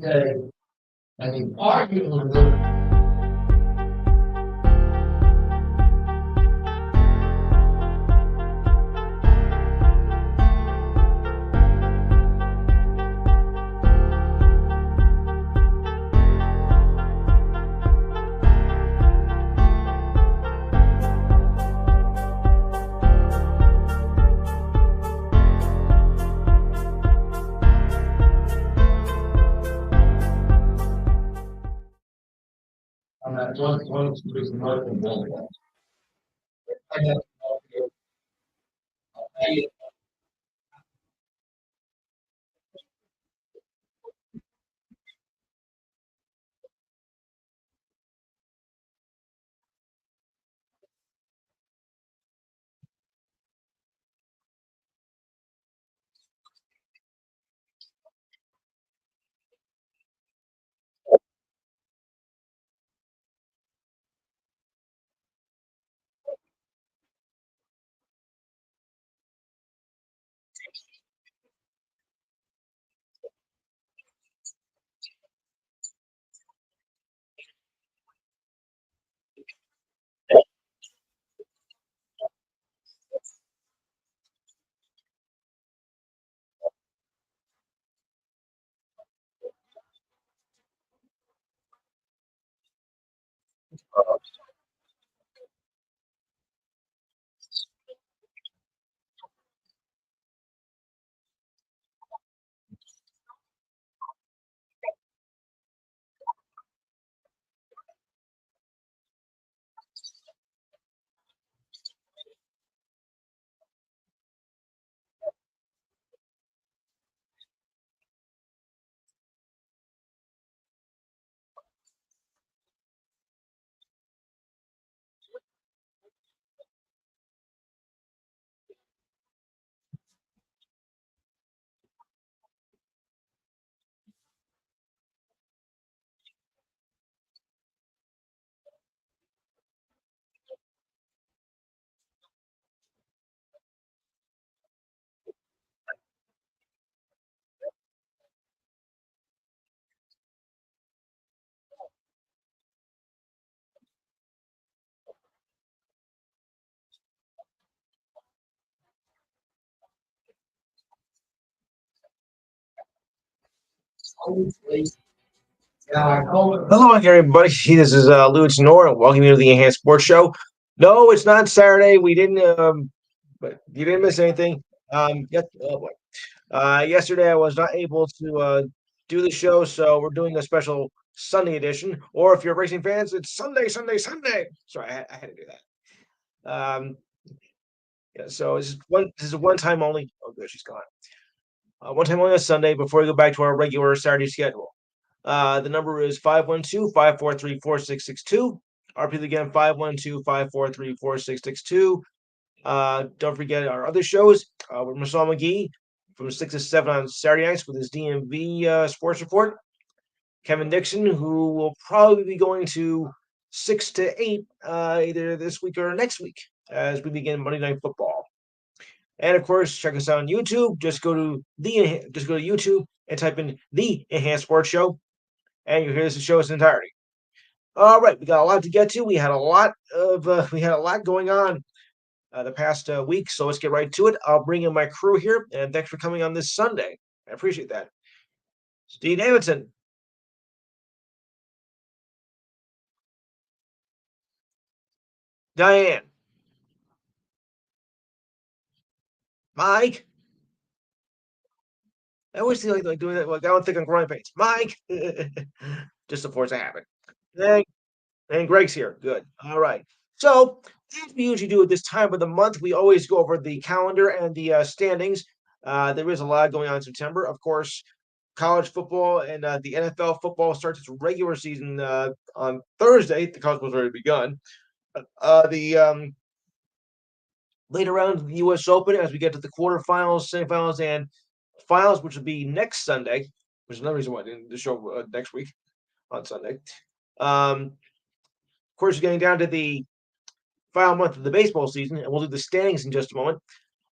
day, and he argued with them. On that one street north of Belgrade. I got Hello again, everybody. This is Louis Nor. Welcome you to the Enhanced Sports Show. No, it's not Saturday. We didn't, but you didn't miss anything. Yesterday I was not able to do the show, so we're doing a special Sunday edition. Or if you're racing fans, it's Sunday, Sunday, Sunday. Sorry, I had to do that. Yeah, so this is a one time only. Oh, good, she's gone. One time only on Sunday before we go back to our regular Saturday schedule. The number is 512-543-4662. Repeat again, 512-543-4662. Don't forget our other shows with Marcel McGee from 6 to 7 on Saturday nights with his DMV Sports Report. Kevin Dixon, who will probably be going to 6 to 8 either this week or next week as we begin Monday Night Football. And of course, check us out on YouTube. Just go to YouTube and type in the Enhanced Sports Show, and you'll hear the show in its entirety. All right, we got a lot to get to. We had a lot going on the past week, so let's get right to it. I'll bring in my crew here, and thanks for coming on this Sunday. I appreciate that. Steve Davidson. Diane. Mike. I always feel like doing that. Like I don't think I'm growing pains. Mike. Just a force of habit. And Greg's here. Good. All right. So, as we usually do at this time of the month, we always go over the calendar and the standings. There is a lot going on in September. Of course, college football and the NFL football starts its regular season on Thursday. The college football's already begun. The later round of the U.S. Open as we get to the quarterfinals, semifinals, and finals, which will be next Sunday, which is another reason why I didn't do the show next week on Sunday. Of course, you're getting down to the final month of the baseball season, and we'll do the standings in just a moment.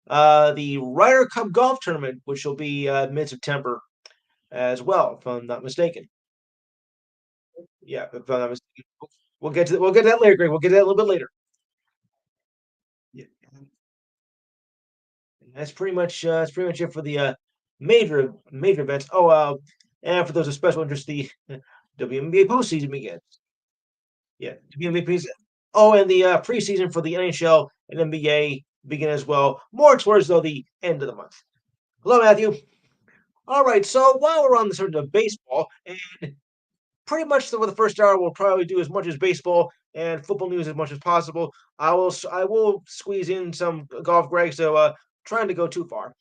The Ryder Cup Golf Tournament, which will be mid-September, as well, if I'm not mistaken. Yeah, if I'm not mistaken. We'll get to that later, Greg. We'll get to that a little bit later. Yeah, and that's pretty much it for the major events. Oh, and for those of special interest, the WNBA postseason begins. Yeah, WNBA preseason. Oh, and the preseason for the NHL and NBA begin as well. More towards though the end of the month. Hello, Matthew. All right, so while we're on the subject of baseball, and pretty much for the first hour, we'll probably do as much as baseball and football news as much as possible. I will squeeze in some golf, Greg. So trying to go too far.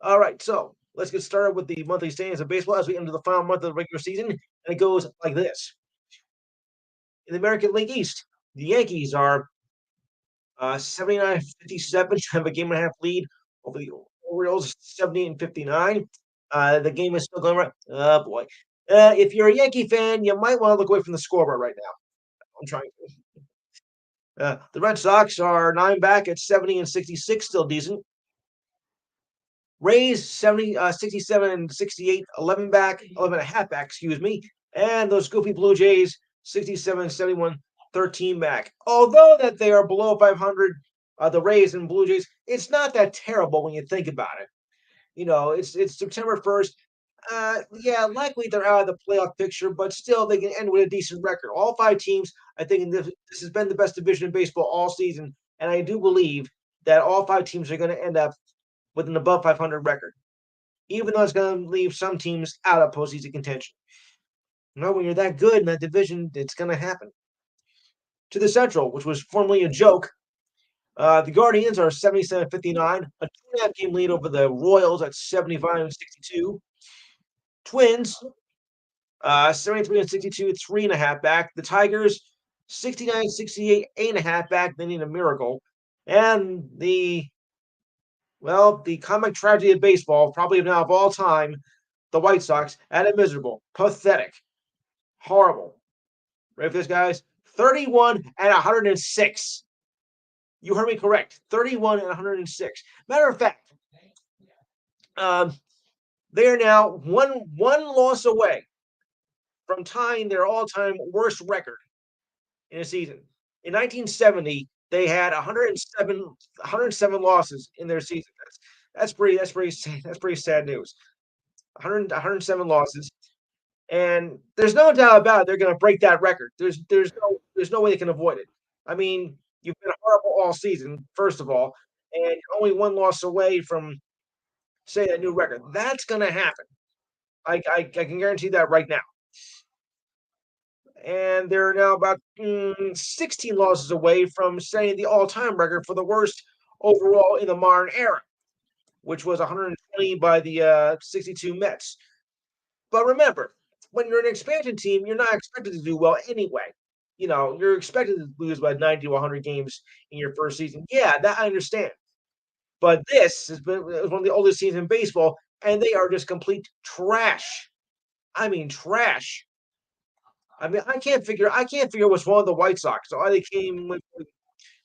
All right, so let's get started with the monthly standings of baseball as we enter the final month of the regular season, and it goes like this: in the American League East, the Yankees are 79-57, have a game and a half lead over the Orioles, 70-59. The game is still going right. Oh boy. If you're a Yankee fan, you might want to look away from the scoreboard right now. I'm trying to. The Red Sox are 9 back at 70-66, still decent. Rays 70, 67-68, 11 back, 11 and a half back, excuse me. And those goofy Blue Jays 67-71, 13 back. Although that they are below 500, the Rays and Blue Jays, it's not that terrible when you think about it. You know, it's September 1st. Yeah, likely they're out of the playoff picture, but still they can end with a decent record. All five teams, I think, this has been the best division in baseball all season, and I do believe that all five teams are going to end up with an above 500 record, even though it's going to leave some teams out of postseason contention. You know, when you're that good in that division, it's going to happen. To the Central, which was formerly a joke, the Guardians are 77-59, a 2.5 game lead over the Royals at 75-62. Twins, 73-62, 3.5 back. The Tigers, 69-68, 8.5 back. They need a miracle. And the comic tragedy of baseball, probably now of all time, the White Sox at a miserable, pathetic, horrible. Ready for this, guys? 31-106. You heard me correct. 31-106. Matter of fact, um, they are now one loss away from tying their all-time worst record in a season. In 1970, they had 107 losses in their season. That's pretty sad news. 107 losses, and there's no doubt about it. They're going to break that record. There's no way they can avoid it. I mean, you've been horrible all season, first of all, and you're only one loss away from say a new record. That's going to happen. I can guarantee that right now. And they're now about 16 losses away from setting the all-time record for the worst overall in the modern era, which was 120 by the 62 Mets. But remember, when you're an expansion team, you're not expected to do well anyway. You know, you're expected to lose by 90 to 100 games in your first season. Yeah, that I understand. But this has been one of the oldest teams in baseball, and they are just complete trash. I mean, trash. I mean, I can't figure what's wrong with the White Sox. So they came with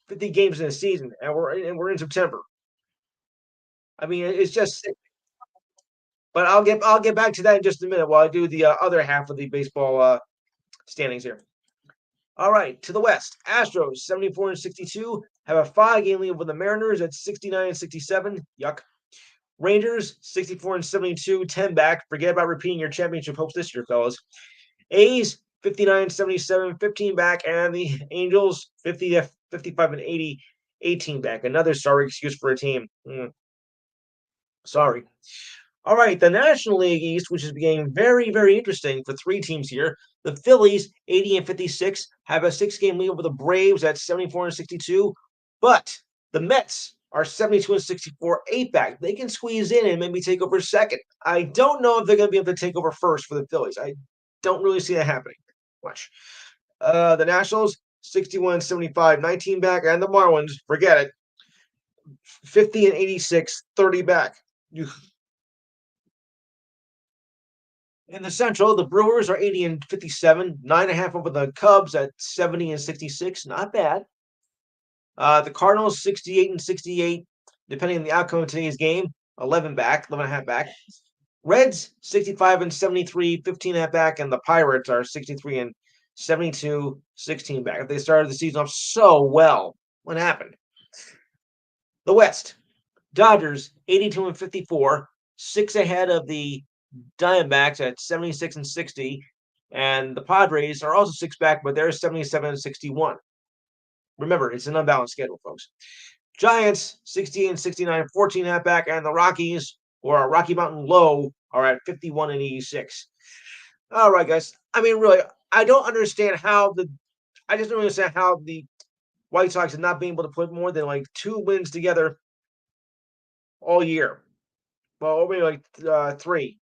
50 games in a season, and we're in September. I mean, it's just sick. But I'll get back to that in just a minute while I do the other half of the baseball standings here. All right, to the West, Astros 74-62 have a 5 game lead over the Mariners at 69-67. Yuck. Rangers 64-72, 10 back. Forget about repeating your championship hopes this year, fellas. A's 59-77, 15 back, and the Angels 55-80, 18 back. Another sorry excuse for a team. Sorry. All right, the National League East, which is becoming very, very interesting for three teams here. The Phillies, 80-56, have a 6 game lead over the Braves at 74-62. But the Mets are 72-64, 8 back. They can squeeze in and maybe take over second. I don't know if they're going to be able to take over first for the Phillies. I don't really see that happening much. The Nationals, 61-75, 19 back, and the Marlins, forget it, 50-86, 30 back. In the Central, the Brewers are 80-57, 9.5 over the Cubs at 70-66. Not bad. The Cardinals 68-68, depending on the outcome of today's game, 11 back, 11.5 back. Reds 65 and 73, 15 at back, and the Pirates are 63 and 72, 16 back. If they started the season off so well, what happened? The West Dodgers 82 and 54, six ahead of the Diamondbacks at 76 and 60, and the Padres are also six back, but they're 77 and 61. Remember, it's an unbalanced schedule, folks. Giants 60 and 69, 14 at back, and the Rockies, or Rocky Mountain Low, are at 51 and 86. All right, guys. I mean, really, I don't understand how the I just don't understand how the White Sox have not been able to put more than like two wins together all year. Well, maybe like three,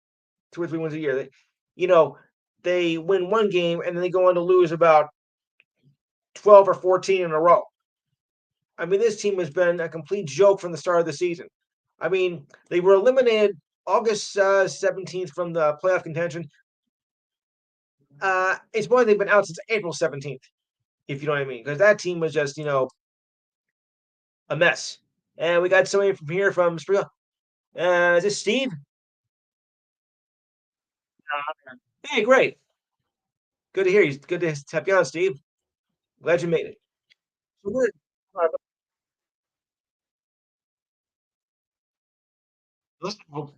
2 or 3 wins a year. You know, they win one game and then they go on to lose about 12 or 14 in a row. I mean, this team has been a complete joke from the start of the season. I mean, they were eliminated August 17th from the playoff contention. It's more they've been out since April 17th, if you know what I mean, because that team was just, a mess. And we got somebody from here from Springfield. Is this Steve? Hey, great. Good to hear you. Good to have you on, Steve. Glad you made it. So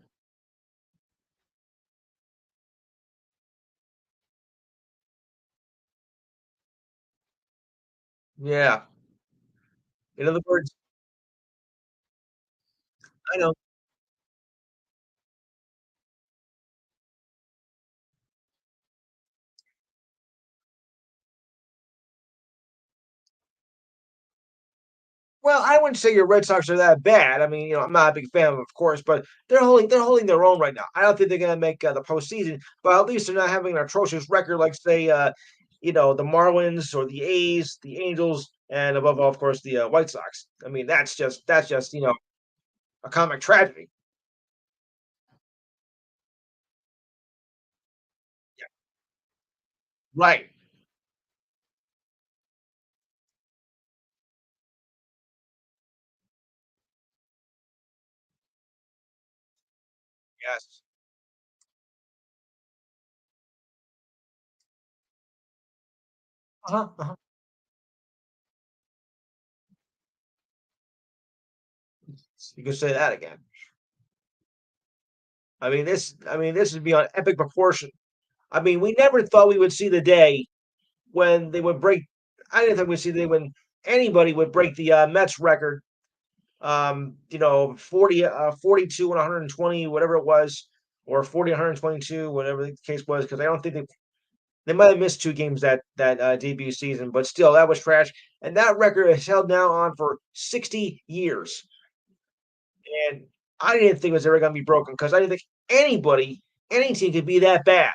yeah. In other words, I know. Well, I wouldn't say your Red Sox are that bad. I mean, I'm not a big fan of course, but they're holding their own right now. I don't think they're gonna make the postseason, but at least they're not having an atrocious record like say, the Marlins or the A's, the Angels, and above all, of course, the White Sox. I mean, that's just a comic tragedy. Yeah. Right. Yes. Uh-huh. Uh-huh. You can say that again. I mean, this is beyond epic proportion. I mean, we never thought we would see the day when they would break. I didn't think we'd see the when anybody would break the Mets record. 42 and 120, whatever it was, or 40, 122, whatever the case was, because I don't think they might have missed two games that debut season, but still, that was trash. And that record is held now on for 60 years, and I didn't think it was ever going to be broken because I didn't think any team could be that bad.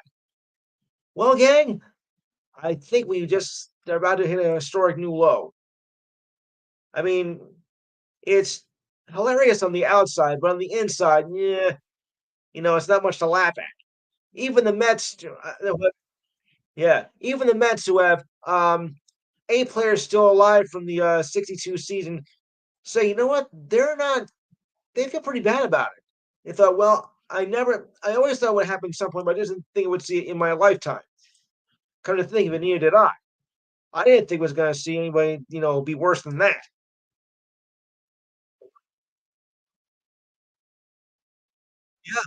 Well, gang, I think we just they're about to hit a historic new low. I mean, it's hilarious on the outside, but on the inside, yeah, it's not much to laugh at. Even the Mets, yeah, even the Mets who have 8 players still alive from the '62 season say, you know what, they're not. They feel pretty bad about it. They thought, well, I always thought it would happen at some point, but I didn't think I would see it in my lifetime. Kind of think of it, neither did I. I didn't think I was going to see anybody, be worse than that. Yeah,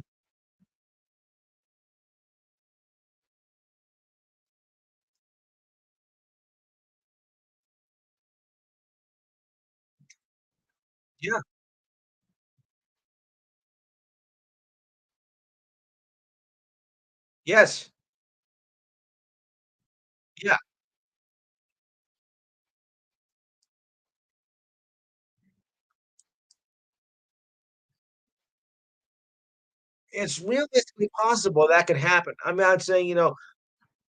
yeah, yes, yeah. It's realistically possible that could happen. I'm not saying, I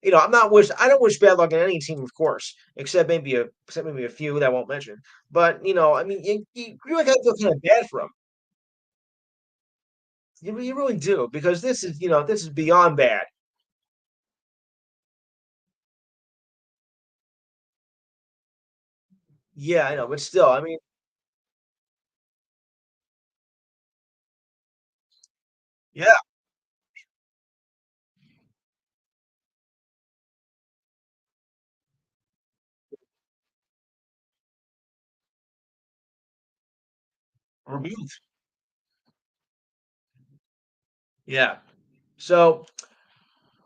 don't wish bad luck on any team, of course, except maybe a few that I won't mention. But I mean, you really got to feel kind of bad for them. You really do because this is beyond bad. Yeah, I know, but still, I mean, yeah, removed. Yeah. So,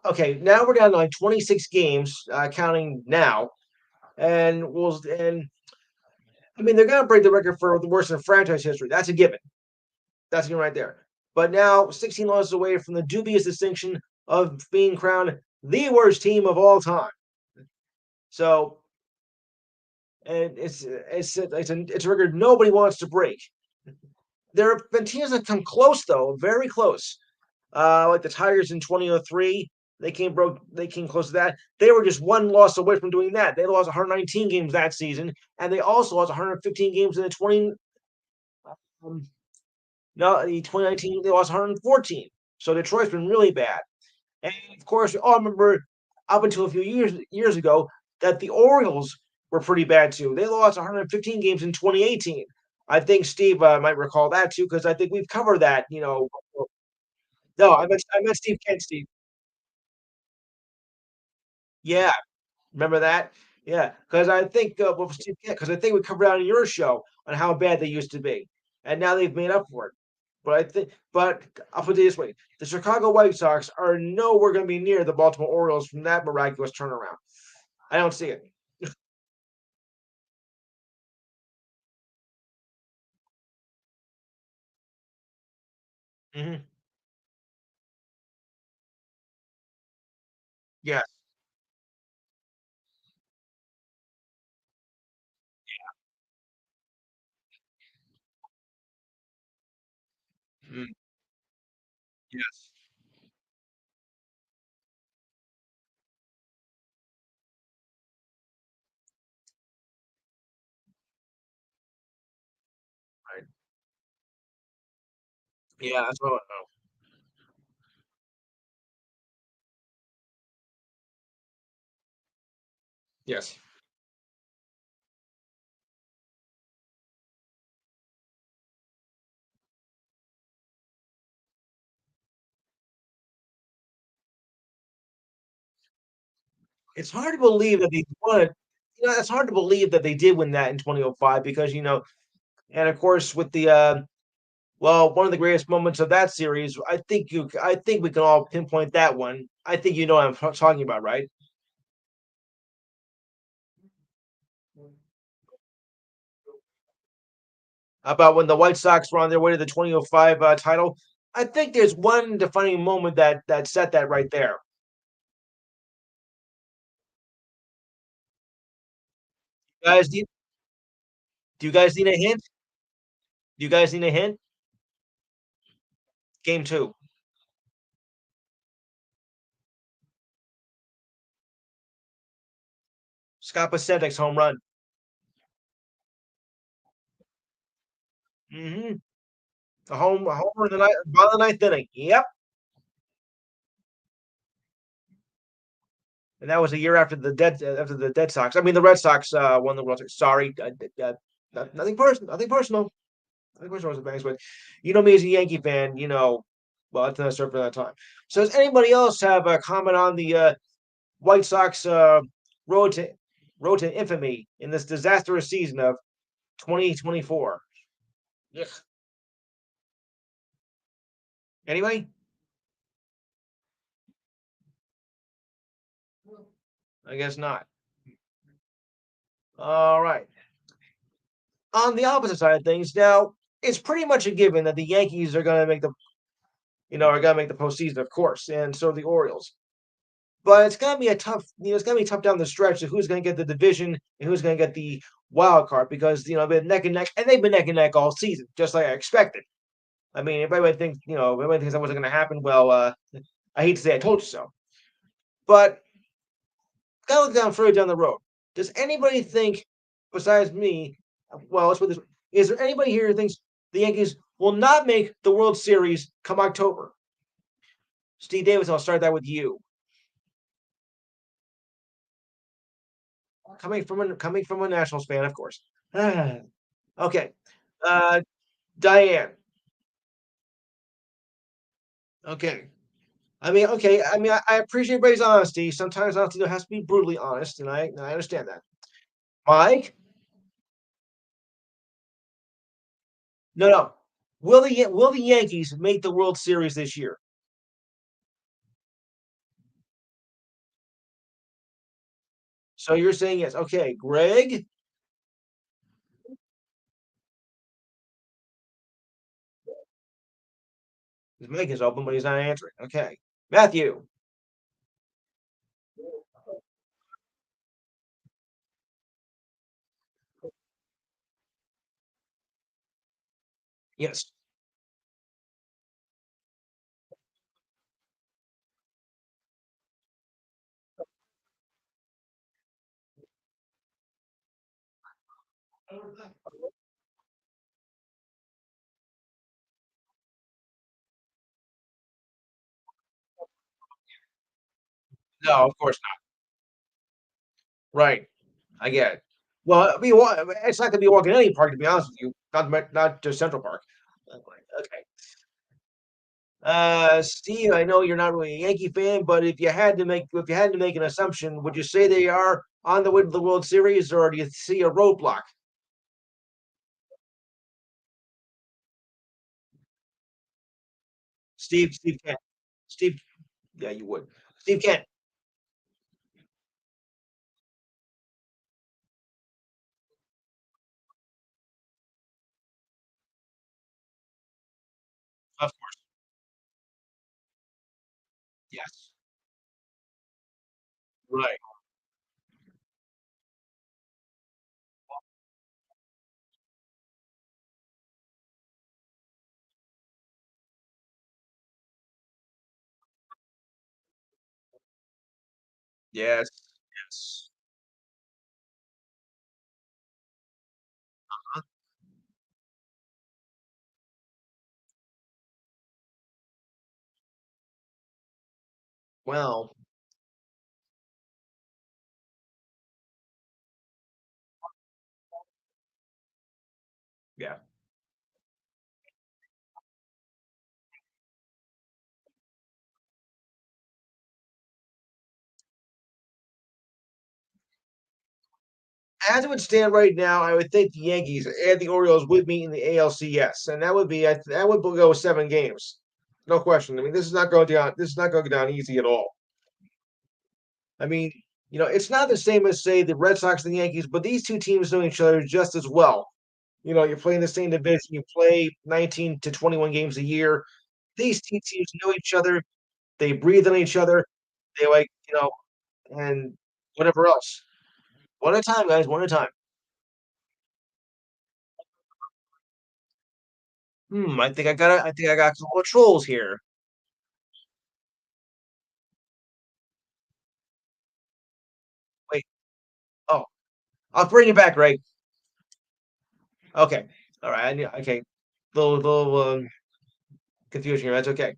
okay, now we're down to like 26 games, counting now, and I mean they're gonna break the record for the worst in franchise history. That's a given. That's a given right there. But now 16 losses away from the dubious distinction of being crowned the worst team of all time. So, and it's a record nobody wants to break. There have been teams that come close though, very close. Like the Tigers in 2003, they came close to that. They were just one loss away from doing that. They lost 119 games that season, and they also lost 115 games in the 20 um, no, the 2019 they lost 114. So Detroit's been really bad. And of course, we all remember up until a few years ago that the Orioles were pretty bad too. They lost 115 games in 2018. I think Steve might recall that too because I think we've covered that. No, I meant Steve Kent. Steve, yeah, remember that? Yeah, because I think well, Steve Kent, because I think we covered out on your show on how bad they used to be, and now they've made up for it. But I'll put it this way: the Chicago White Sox are nowhere going to be near the Baltimore Orioles from that miraculous turnaround. I don't see it. Mhm. Yes. Mm, yes. Right. Yeah, that's what I know. Yes. It's hard to believe that they won it. It's hard to believe that they did win that in 2005 because, and of course with the well, one of the greatest moments of that series, I think we can all pinpoint that one. I think you know what I'm talking about, right? About when the White Sox were on their way to the 2005 title. I think there's one defining moment that set that right there. Guys, do you guys need a hint? Do you guys need a hint? Game two, Scott Podsednik's home run. Hmm. A homer in the ninth, bottom of the ninth inning. Yep, and that was a year after the Dead Sox. I mean, the Red Sox won the World Series. Sorry, nothing personal. Nothing personal. I think personal was the Banks, but you know me as a Yankee fan. Well, that's another story for that time. So, does anybody else have a comment on the White Sox road to road to infamy in this disastrous season of 2024? Yeah. Anybody? I guess not. All right. On the opposite side of things, now it's pretty much a given that the Yankees are going to make are going to make the postseason, of course, and so are the Orioles. But it's going to be it's going to be tough down the stretch of who's going to get the division and who's going to get the wild card because they're neck and neck, and they've been neck and neck all season, just like I expected. I mean, if everybody thinks that wasn't going to happen. Well, I hate to say I told you so, but gotta look down further down the road. Does anybody think, besides me, well, let's put this way, is there anybody here who thinks the Yankees will not make the World Series come October? Steve Davis, I'll start that with you. Coming from a Nationals fan, of course. Okay. Uh, Diane. Okay. Okay. I appreciate everybody's honesty. Sometimes honesty has to be brutally honest, and I understand that. Mike, No, no. Will the Yankees make the World Series this year? So you're saying yes. Okay, Greg, his mic is open, but he's not answering. Okay, Matthew. Yes. No, of course not. Right. I get it. Well, I mean, it's not gonna be a walk in any park, to be honest with you. Not just Central Park. Okay. Steve, I know you're not really a Yankee fan, but if you had to make an assumption, would you say they are on the way to the World Series, or do you see a roadblock? Steve Kent. Steve, yeah, you would. Steve Kent, of course. Yes. Right. Yes. Yes. Uh-huh. Well, yeah. As it would stand right now, I would think the Yankees and the Orioles would meet in the ALCS, and that would go 7 games, no question. I mean, this is not going down. This is not going to go down easy at all. I mean, it's not the same as say the Red Sox and the Yankees, but these two teams know each other just as well. You're playing the same division. You play 19 to 21 games a year. These two teams know each other. They breathe on each other. They and whatever else. One at a time, guys. One at a time. I think I got some more trolls here. Wait. Oh, I'll bring it back, Ray. Okay. All right. Okay. Little confusion here. That's okay.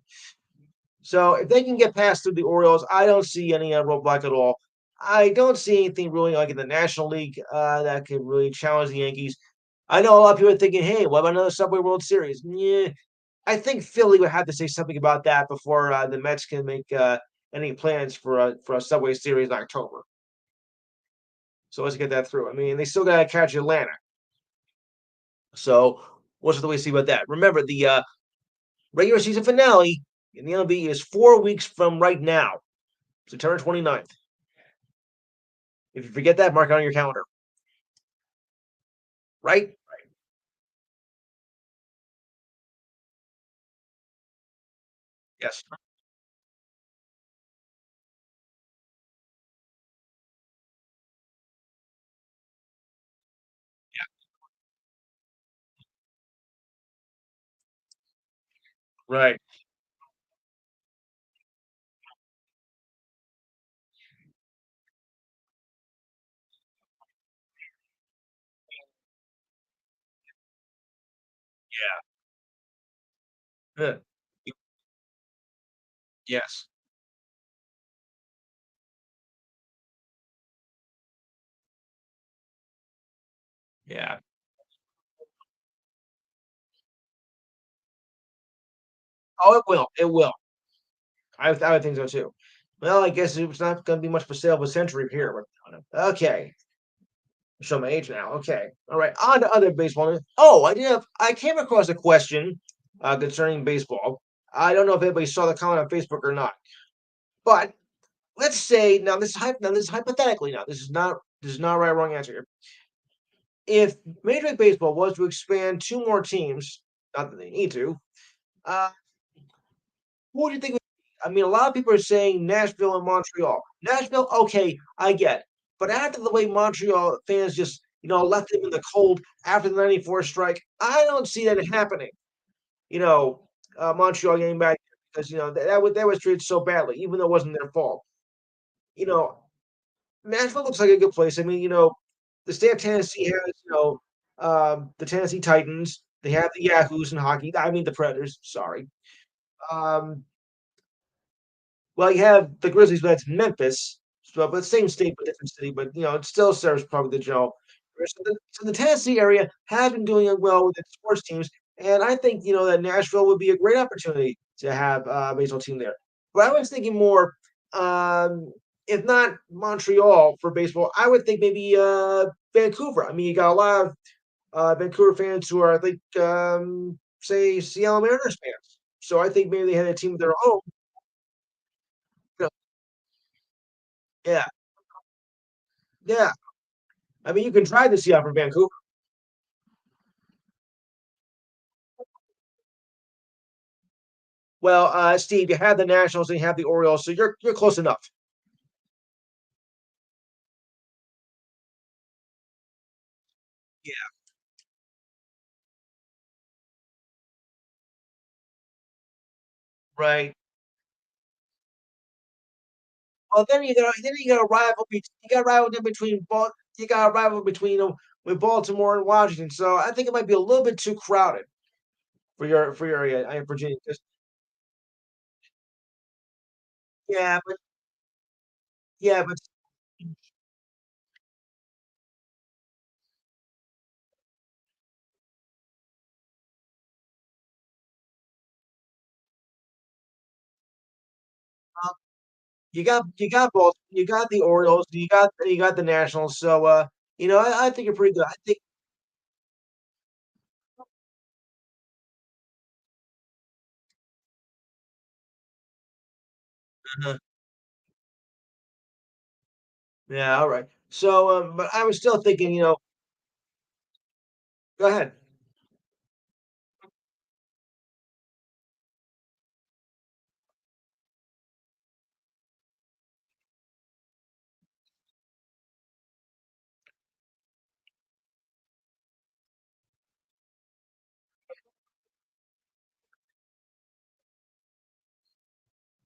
So if they can get past through the Orioles, I don't see any roadblock at all. I don't see anything really like in the National League that could really challenge the Yankees. I know a lot of people are thinking, "Hey, what about another Subway World Series?" Yeah, I think Philly would have to say something about that before the Mets can make any plans for a Subway Series in October. So let's get that through. I mean, they still got to catch Atlanta. So what's the way to see about that? Remember, the regular season finale in the MLB is 4 weeks from right now, September 29th. If you forget that, mark it on your calendar. Right? Yes. Right. Yeah. Yes. Yeah. Oh, it will. It will. I would think so too. Well, I guess it's not going to be much for sale of a century here. Okay. Show my age now. Okay. All right. On to other baseball news. Oh, I came across a question concerning baseball. I don't know if anybody saw the comment on Facebook or not, but let's say now this is hypothetically now. This is not a right or wrong answer here. If Major League Baseball was to expand two more teams, not that they need to, uh, who do you think? I mean, a lot of people are saying Nashville and Montreal. Nashville, okay, I get. But after the way Montreal fans just, left them in the cold after the '94 strike, I don't see that happening. Montreal getting back because that was treated so badly, even though it wasn't their fault. You know, Nashville looks like a good place. I mean, the state of Tennessee has, the Tennessee Titans. They have the Yahoos in hockey. I mean, the Predators. Sorry. Um, Well, you have the Grizzlies, but that's Memphis. But same state, but different city. But it still serves probably the general. So the Tennessee area has been doing it well with its sports teams, and I think that Nashville would be a great opportunity to have a baseball team there. But I was thinking more, um, if not Montreal for baseball, I would think maybe Vancouver. I mean, you got a lot of Vancouver fans who are, I think, say Seattle Mariners fans. So I think maybe they had a team of their own. You know, yeah, yeah. I mean, you can try to see out for Vancouver. Well, Steve, you have the Nationals and you have the Orioles, so you're close enough. Yeah, right. Well, then you got a rival. You got a rival between you got a rival between them with Baltimore and Washington. So I think it might be a little bit too crowded for your area, Virginia. Yeah, but yeah, but uh, you got both. You got the Orioles. You got the Nationals. So I think you're pretty good. I think. Uh-huh. Yeah, all right. So, but I was still thinking. Go ahead.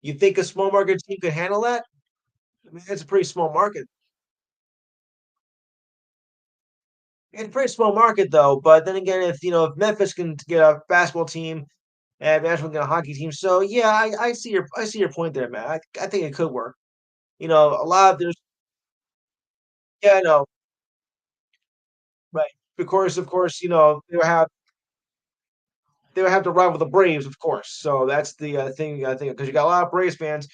You think a small market team could handle that? I mean, it's a pretty small market. It's a pretty small market though. But then again, if Memphis can get a basketball team and Nashville can get a hockey team, so yeah, I see your point there, man. I think it could work. A lot of there's yeah, I know, right. Of course, they would have to rival the Braves, of course. So that's the thing I think because you got a lot of Braves fans.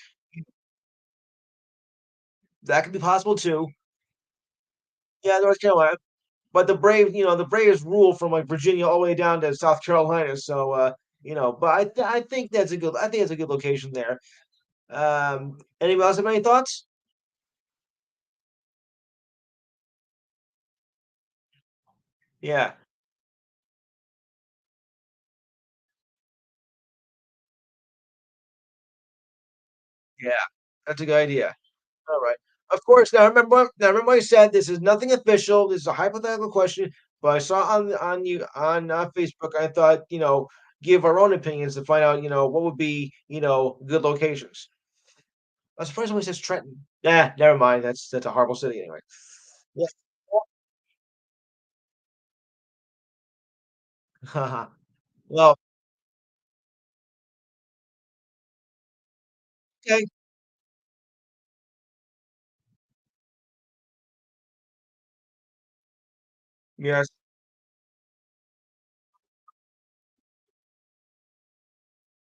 That could be possible too. Yeah, North Carolina. But the Braves rule from like Virginia all the way down to South Carolina. So but I think that's a good location there. Anybody else have any thoughts? Yeah, yeah, that's a good idea. All right. Of course. Now remember I said this is nothing official. This is a hypothetical question, but I saw on Facebook. I thought give our own opinions to find out what would be good locations. I'm surprised nobody says Trenton. Yeah, never mind. That's a horrible city anyway. Yeah. Well, okay. Yes.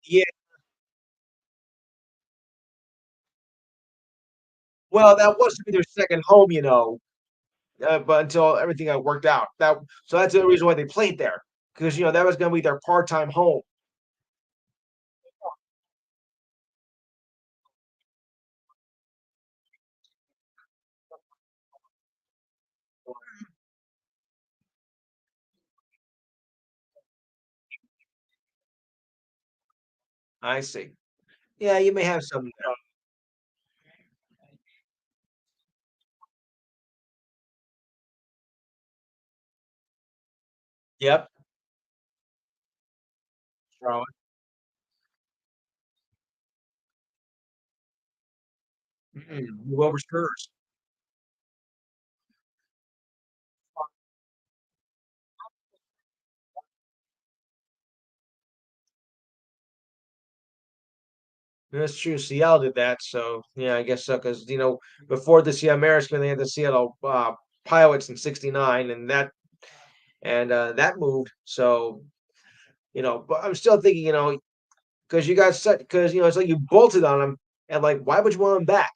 Yeah. Well, that was to be their second home. but until everything got worked out. That's the reason why they played there because that was going to be their part-time home. I see. Yeah, you may have some. Yep. Throwing. Move over Spurs. That's true. Seattle did that, so yeah, I guess so. Because before the Seattle Mariners, they had the Seattle Pilots in '69, and that moved. So but I'm still thinking, because you got set, because it's like you bolted on them, and like, why would you want them back?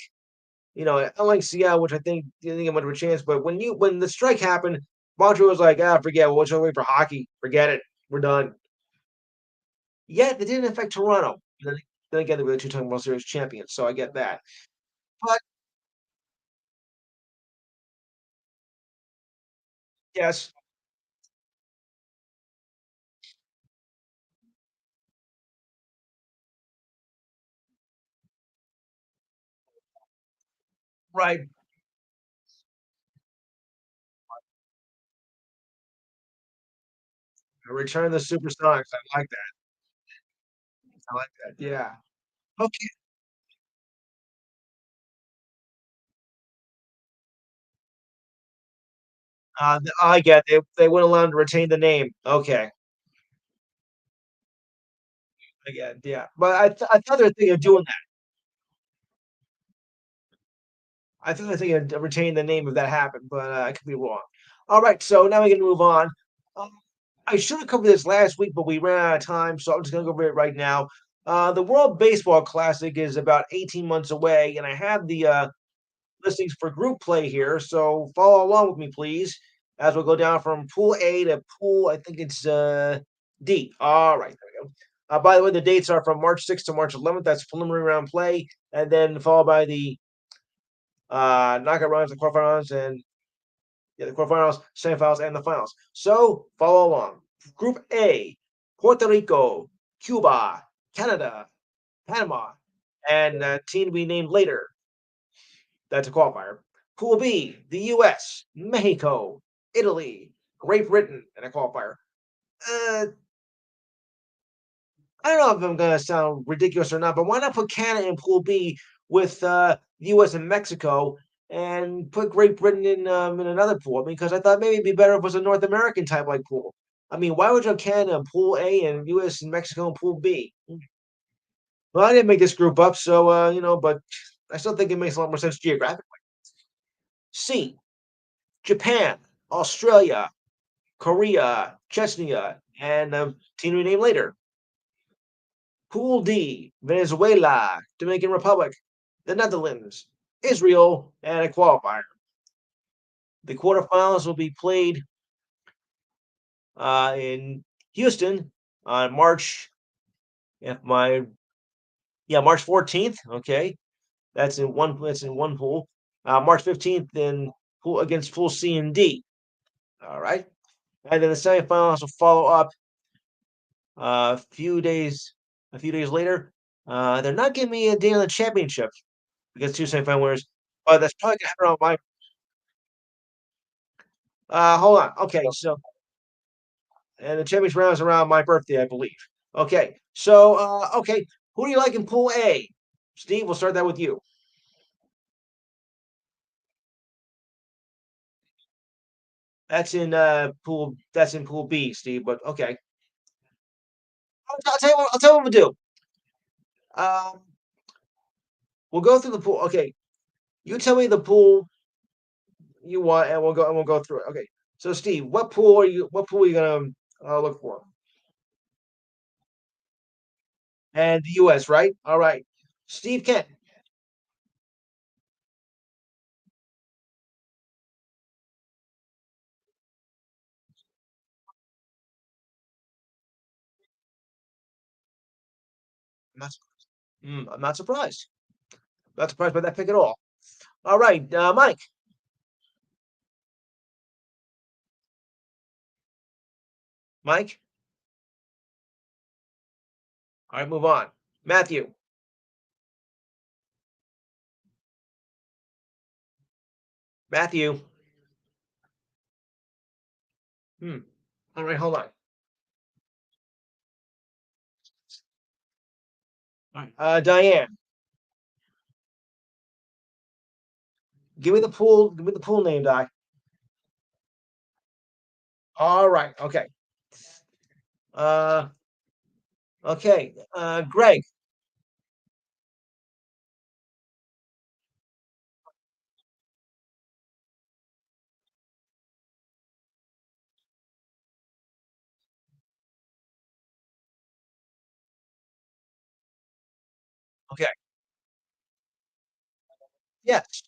Unlike Seattle, which I think didn't think much of a chance, but when the strike happened, Montreal was like, forget, we'll just wait for hockey. Forget it, we're done. Yet it didn't affect Toronto. Then again, they were the two-time World Series champions, so I get that. But yes, right. Return of the Supersonics. I like that. I like that. Yeah. Okay. I get it. They wouldn't allow him to retain the name. Okay. I get it. Yeah. But I thought they were thinking of doing that. I thought they were thinking of retaining the name if that happened, but I could be wrong. All right. So now we can move on. Um, I should have covered this last week, but we ran out of time, so I'm just going to go over it right now. The World Baseball Classic is about 18 months away, and I have the listings for group play here. So follow along with me, please, as we'll go down from Pool A to Pool, I think it's D. All right, there we go. By the way, the dates are from March 6th to March 11th. That's preliminary round play, and then followed by the knockout rounds, the quarterfinals, and yeah, the quarterfinals, semifinals, and the finals. So follow along. Group A: Puerto Rico, Cuba, Canada, Panama, and a team to be named later. That's a qualifier. Pool B: the U.S., Mexico, Italy, Great Britain, and a qualifier. Uh, I don't know if I'm gonna sound ridiculous or not, but why not put Canada in Pool B with the U.S. and Mexico, and put Great Britain in another pool? Because I thought maybe it'd be better if it was a North American type like pool. I mean, why would you have Canada in Pool A and U.S. and Mexico in Pool B? Well, I didn't make this group up, so but I still think it makes a lot more sense geographically. C: Japan, Australia, Korea, Chechnya, and team we name later. Pool D: Venezuela, Dominican Republic, the Netherlands, Israel, and a qualifier. The quarterfinals will be played in Houston on if my March 14th. Okay, that's in one pool. March 15th in pool against Pool C and D. All right, and then the semifinals will follow up few days a few days later. They're not giving me a day on the championship because two semifinal winners, but that's probably gonna happen on my. Hold on. Okay, so and the championship round is around my birthday, I believe. Okay, so okay, who do you like in Pool A? Steve, we'll start that with you. That's in Pool B, Steve. But okay, I'll tell you what. I'll tell you what we'll do. Um, we'll go through the pool. Okay, you tell me the pool you want, and we'll go through it. Okay. So, Steve, what pool are you gonna look for? And the U.S., right? All right. Steve Kent. Not I'm not surprised. Not surprised by that pick at all. All right, Mike. Mike. All right, move on. Matthew. Matthew. Hmm. All right, hold on. All right. Diane. Give me the pool. Give me the pool name, Di. All right. Okay. Uh. Okay. Greg. Okay. Yes.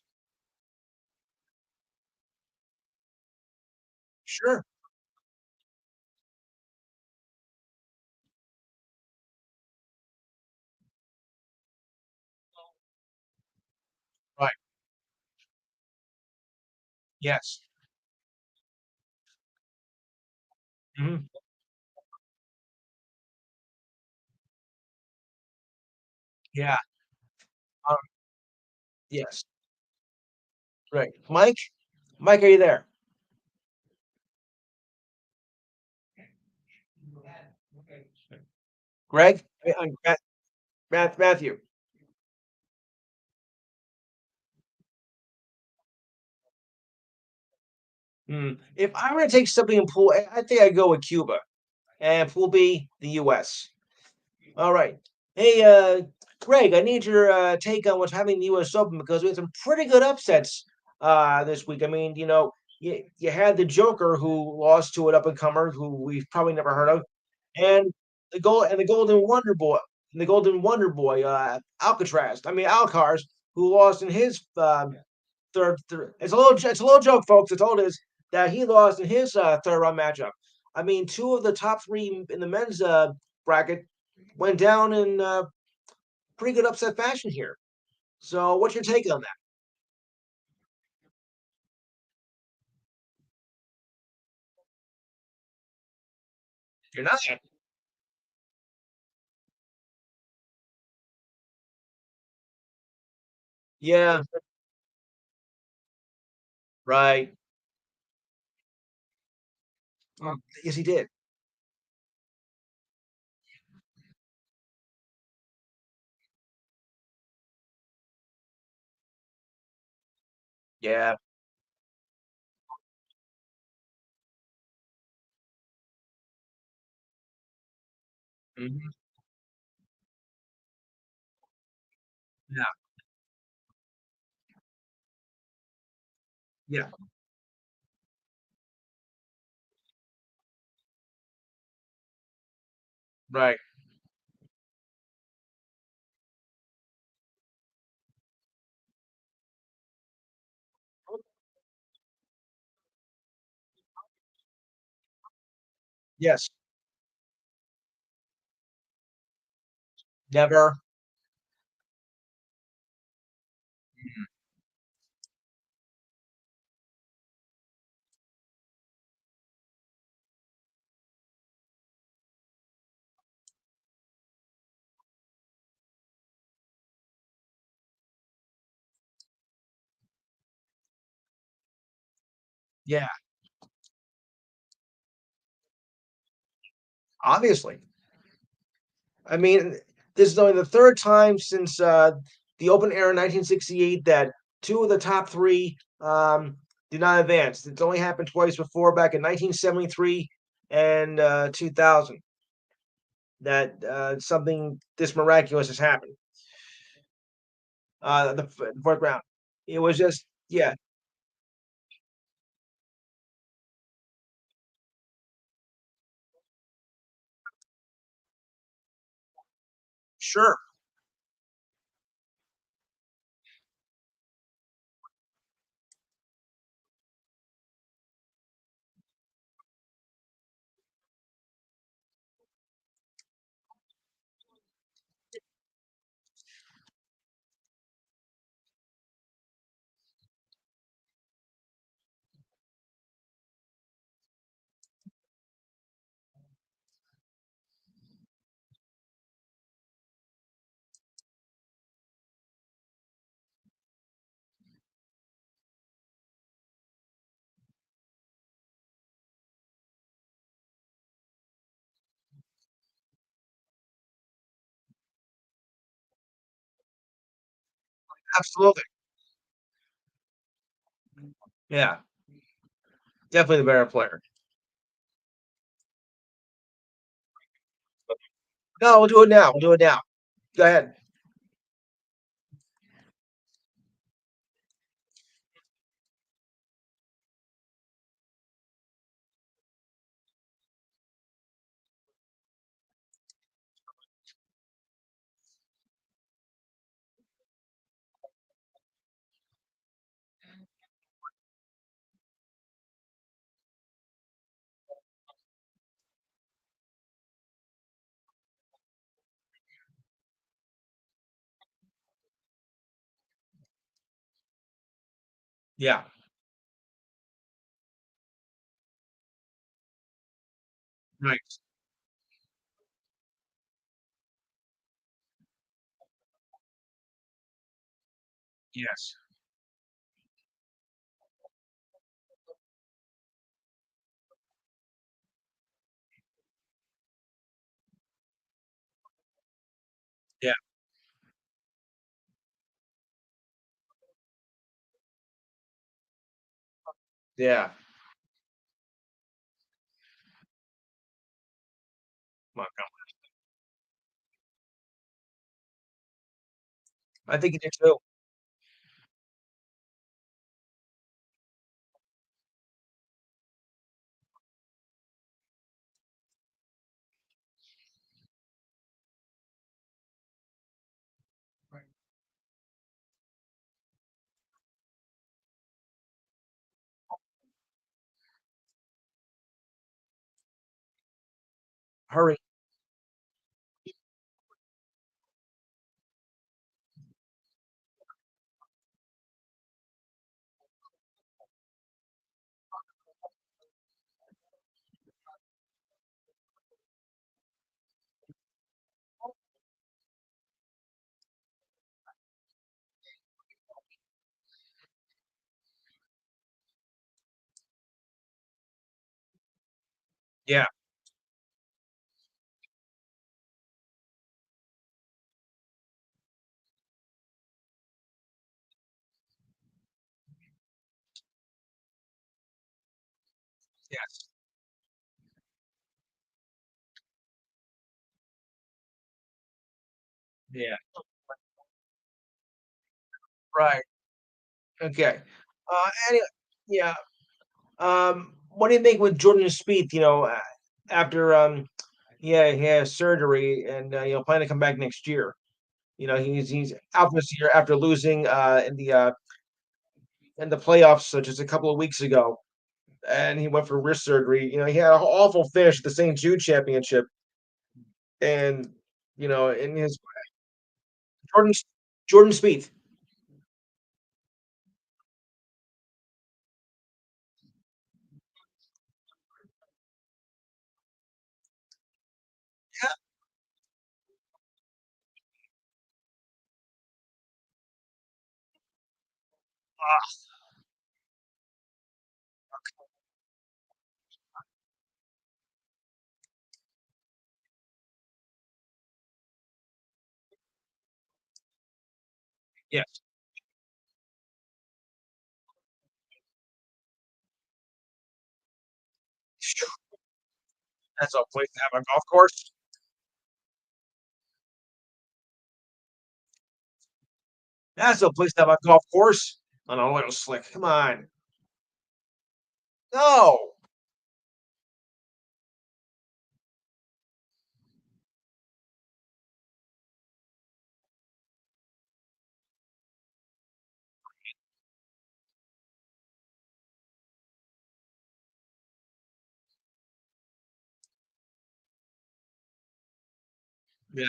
Sure. Right. Yes. Mhm. Yeah. Um, yes. Right. Mike. Mike, are you there? Greg. Matthew. If I were to take something in pool, I think I'd go with Cuba and pool B, the U.S. All right. Hey, Greg, I need your take on what's happening in the U.S. Open because we had some pretty good upsets this week. I mean, you had the Joker who lost to an up and comer who we've probably never heard of, and the Golden Wonder Boy, Alcatraz. I mean Alcars, who lost in his it's a little joke, folks. It's all it is that he lost in his third round matchup. I mean, two of the top three in the men's bracket went down in pretty good upset fashion here. So, what's your take on that? You're not. Yeah, right. Yes, he did. Yeah. Mhm. Yeah. Yeah. Right. Yes. Never. Mhm. Yeah. Obviously. I mean, this is only the third time since the Open era in 1968 that two of the top three did not advance. It's only happened twice before, back in 1973 and 2000, that something this miraculous has happened. The fourth round. It was just, yeah, sure. Absolutely. Yeah, definitely the better player. No, we'll do it now. We'll do it now. Go ahead. Yeah. Right. Yes. Yeah. Yeah. Montgomery. I think he did too. Right. Hurry. Yeah. Yes. Yeah. Right. Okay. Anyway, yeah. What do you think with Jordan Spieth? After yeah, he has surgery and planning to come back next year. He's out this year after losing in the playoffs just a couple of weeks ago, and he went for wrist surgery. He had an awful finish at the St. Jude Championship, and in his Jordan Jordan Spieth. Ah, yes, that's a place to have a golf course. That's a place to have a golf course on a oil slick. Come on, no. Yeah,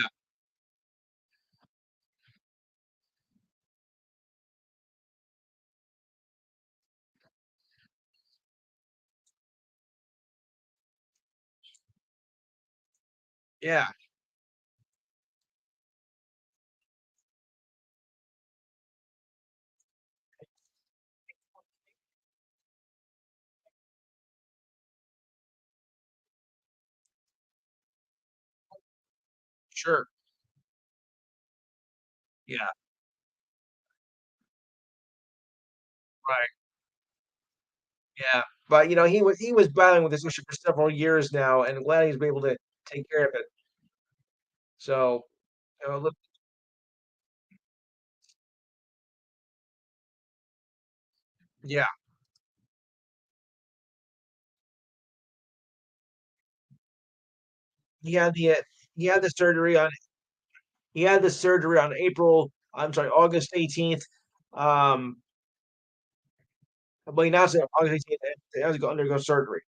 yeah, sure. Yeah, Right. Yeah. But, he was battling with this issue for several years now, and glad he's been able to take care of it. So, look. Yeah. He had the, uh he had the surgery on he had the surgery on August 18th. Um, but he announced it on August 18th that he has to go undergo surgery.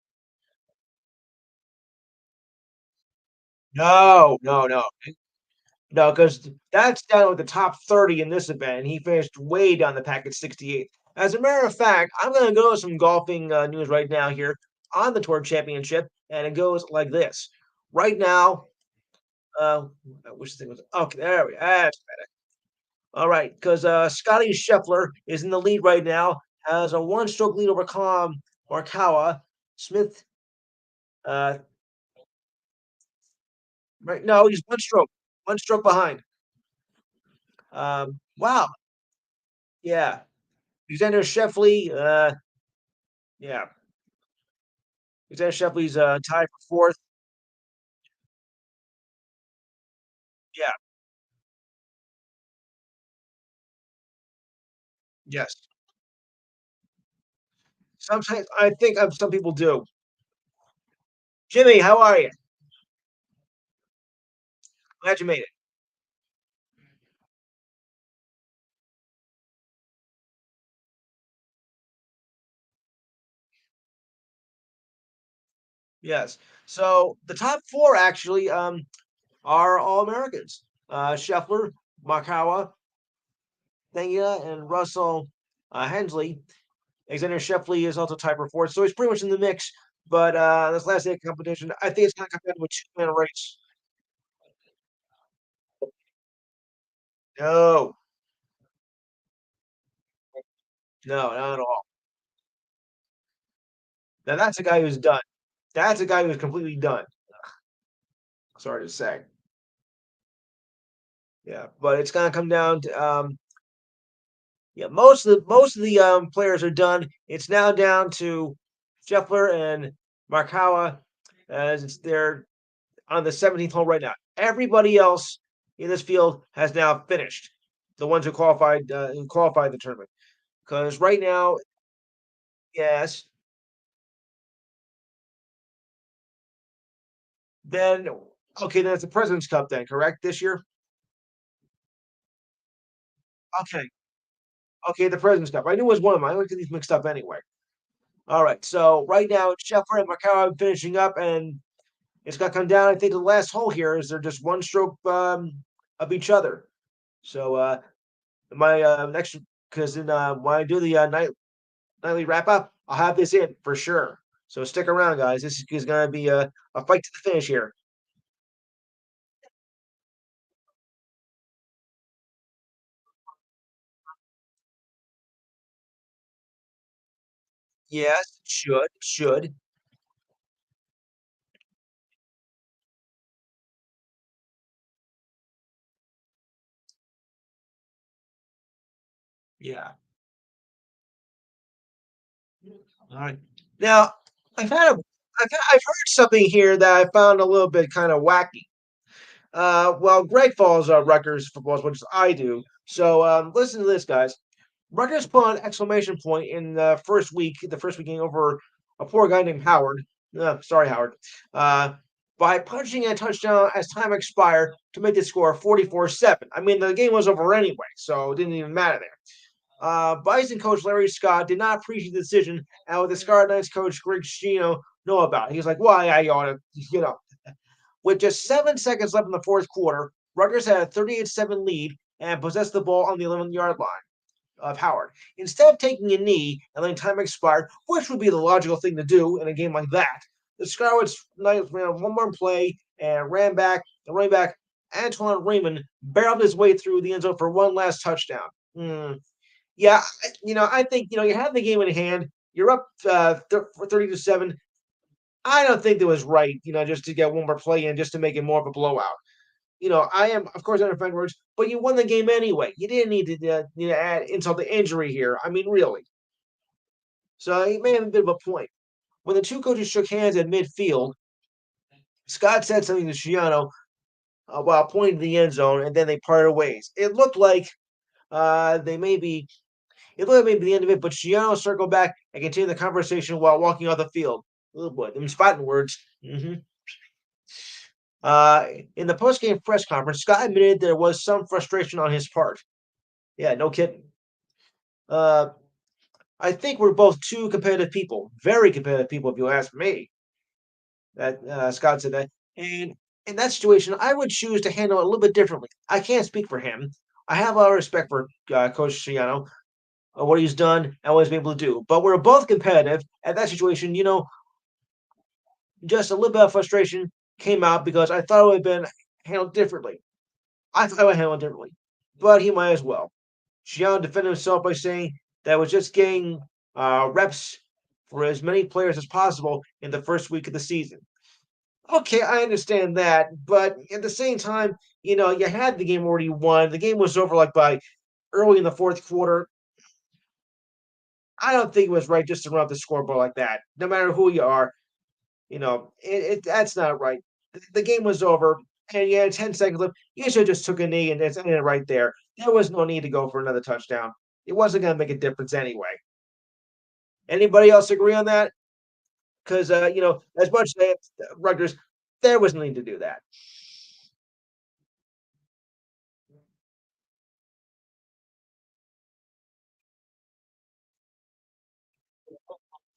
No, no, no. No, because that's down with the top 30 in this event, and he finished way down the pack at 68th. As a matter of fact, I'm going to go to some golfing news right now here on the Tour Championship, and it goes like this. Right now, uh, I wish thing was okay. There we that's all right. Because Scotty Scheffler is in the lead right now, has a one-stroke lead over Colin Morikawa. Smith, uh, right? No, he's one stroke behind. Wow, yeah. Alexander Scheffler, yeah. Alexander Scheffler's tied for fourth. Yeah, yes. Sometimes I think some people do. Jimmy, how are you? Glad you made it. Yes. So the top four actually are all Americans. Scheffler, Markawa, Thenya, and Russell Hensley. Alexander Scheffler is also tied for fourth, so he's pretty much in the mix. But this last day of competition, I think it's kind of compared to a two-man race. No, no, not at all. Now that's a guy who's done. That's a guy who's completely done. Sorry to say. Yeah, but it's gonna come down to yeah, most of the players are done. It's now down to Scheffler and Markawa as they're on the 17th hole right now. Everybody else in this field has now finished. The ones who qualified the tournament. Because right now, yes, then okay, then it's the President's Cup then, correct? This year? Okay. Okay, the President's Cup. I knew it was one of them. I looked at these mixed up anyway. All right. So right now it's Scheffler and Markawa finishing up, and it's gonna come down. I think the last hole here is they're just one stroke of each other. So my next because then when I do the nightly wrap up, I'll have this in for sure. So stick around, guys. This is gonna be a fight to the finish here. Yes, should. Yeah. All right. Now I've heard something here that I found a little bit kind of wacky. Well, Greg follows Rutgers football as much as I do. So listen to this, guys. Rutgers put an exclamation point in the first week game over a poor guy named Howard. Sorry, Howard. Uh, by punching a touchdown as time expired to make the score 44-7. I mean, the game was over anyway, so it didn't even matter there. Bison coach Larry Scott did not appreciate the decision, and with the Scarlet Knights coach Greg Schiano know about it. He was like, "Well, yeah, you ought to, you know." With just 7 seconds left in the fourth quarter, Rutgers had a 38-7 lead and possessed the ball on the 11-yard line of Howard. Instead of taking a knee and letting time expire, which would be the logical thing to do in a game like that, the Scarlet Knights ran one more play and ran back. The running back Antoine Raymond barreled his way through the end zone for one last touchdown. Yeah, I think you have the game in hand. You're up 30-7. I don't think that was right. Just to get one more play in, just to make it more of a blowout. I am, of course, under Frank words, but you won the game anyway. You didn't need to add insult to injury here. I mean, really. So he may have a bit of a point. When the two coaches shook hands at midfield, Scott said something to Shiano while pointing to the end zone, and then they parted ways. They may be it looked like maybe the end of it, but Shiano circled back and continued the conversation while walking off the field. Oh boy, them spotting words. Uh, in the post-game press conference, Scott admitted there was some frustration on his part. Yeah, no kidding. Uh, I think we're both two competitive people, very competitive people, if you ask me. That Scott said that, and in that situation, I would choose to handle it a little bit differently. I can't speak for him. I have a lot of respect for Coach Shiano, what he's done and what he's been able to do. But we're both competitive. At that situation, just a little bit of frustration came out because I thought it would have been handled differently. I thought I would handle it differently, but he might as well. Xiao defended himself by saying that was just getting reps for as many players as possible in the first week of the season. Okay, I understand that, but at the same time, you had the game already won. The game was over like by early in the fourth quarter. I don't think it was right just to run up the scoreboard like that. No matter who you are, that's not right. The game was over, and you had 10 seconds left. You should have just took a knee and it's ended it right there. There was no need to go for another touchdown. It wasn't going to make a difference anyway. Anybody else agree on that? Because as much as Rutgers, there was no need to do that.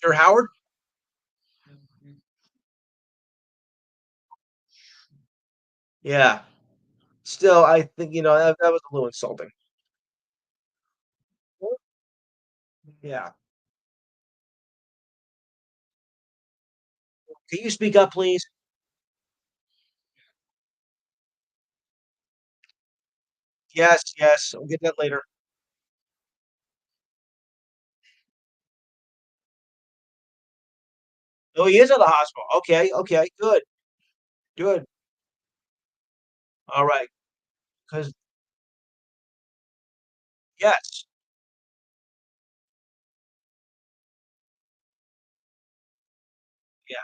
Or Howard? Yeah. Still, I think that was a little insulting. Yeah. Can you speak up, please? Yes, yes. We'll get that later. Oh, he is at the hospital. Okay, okay, good, good. All right. Because yes, yeah,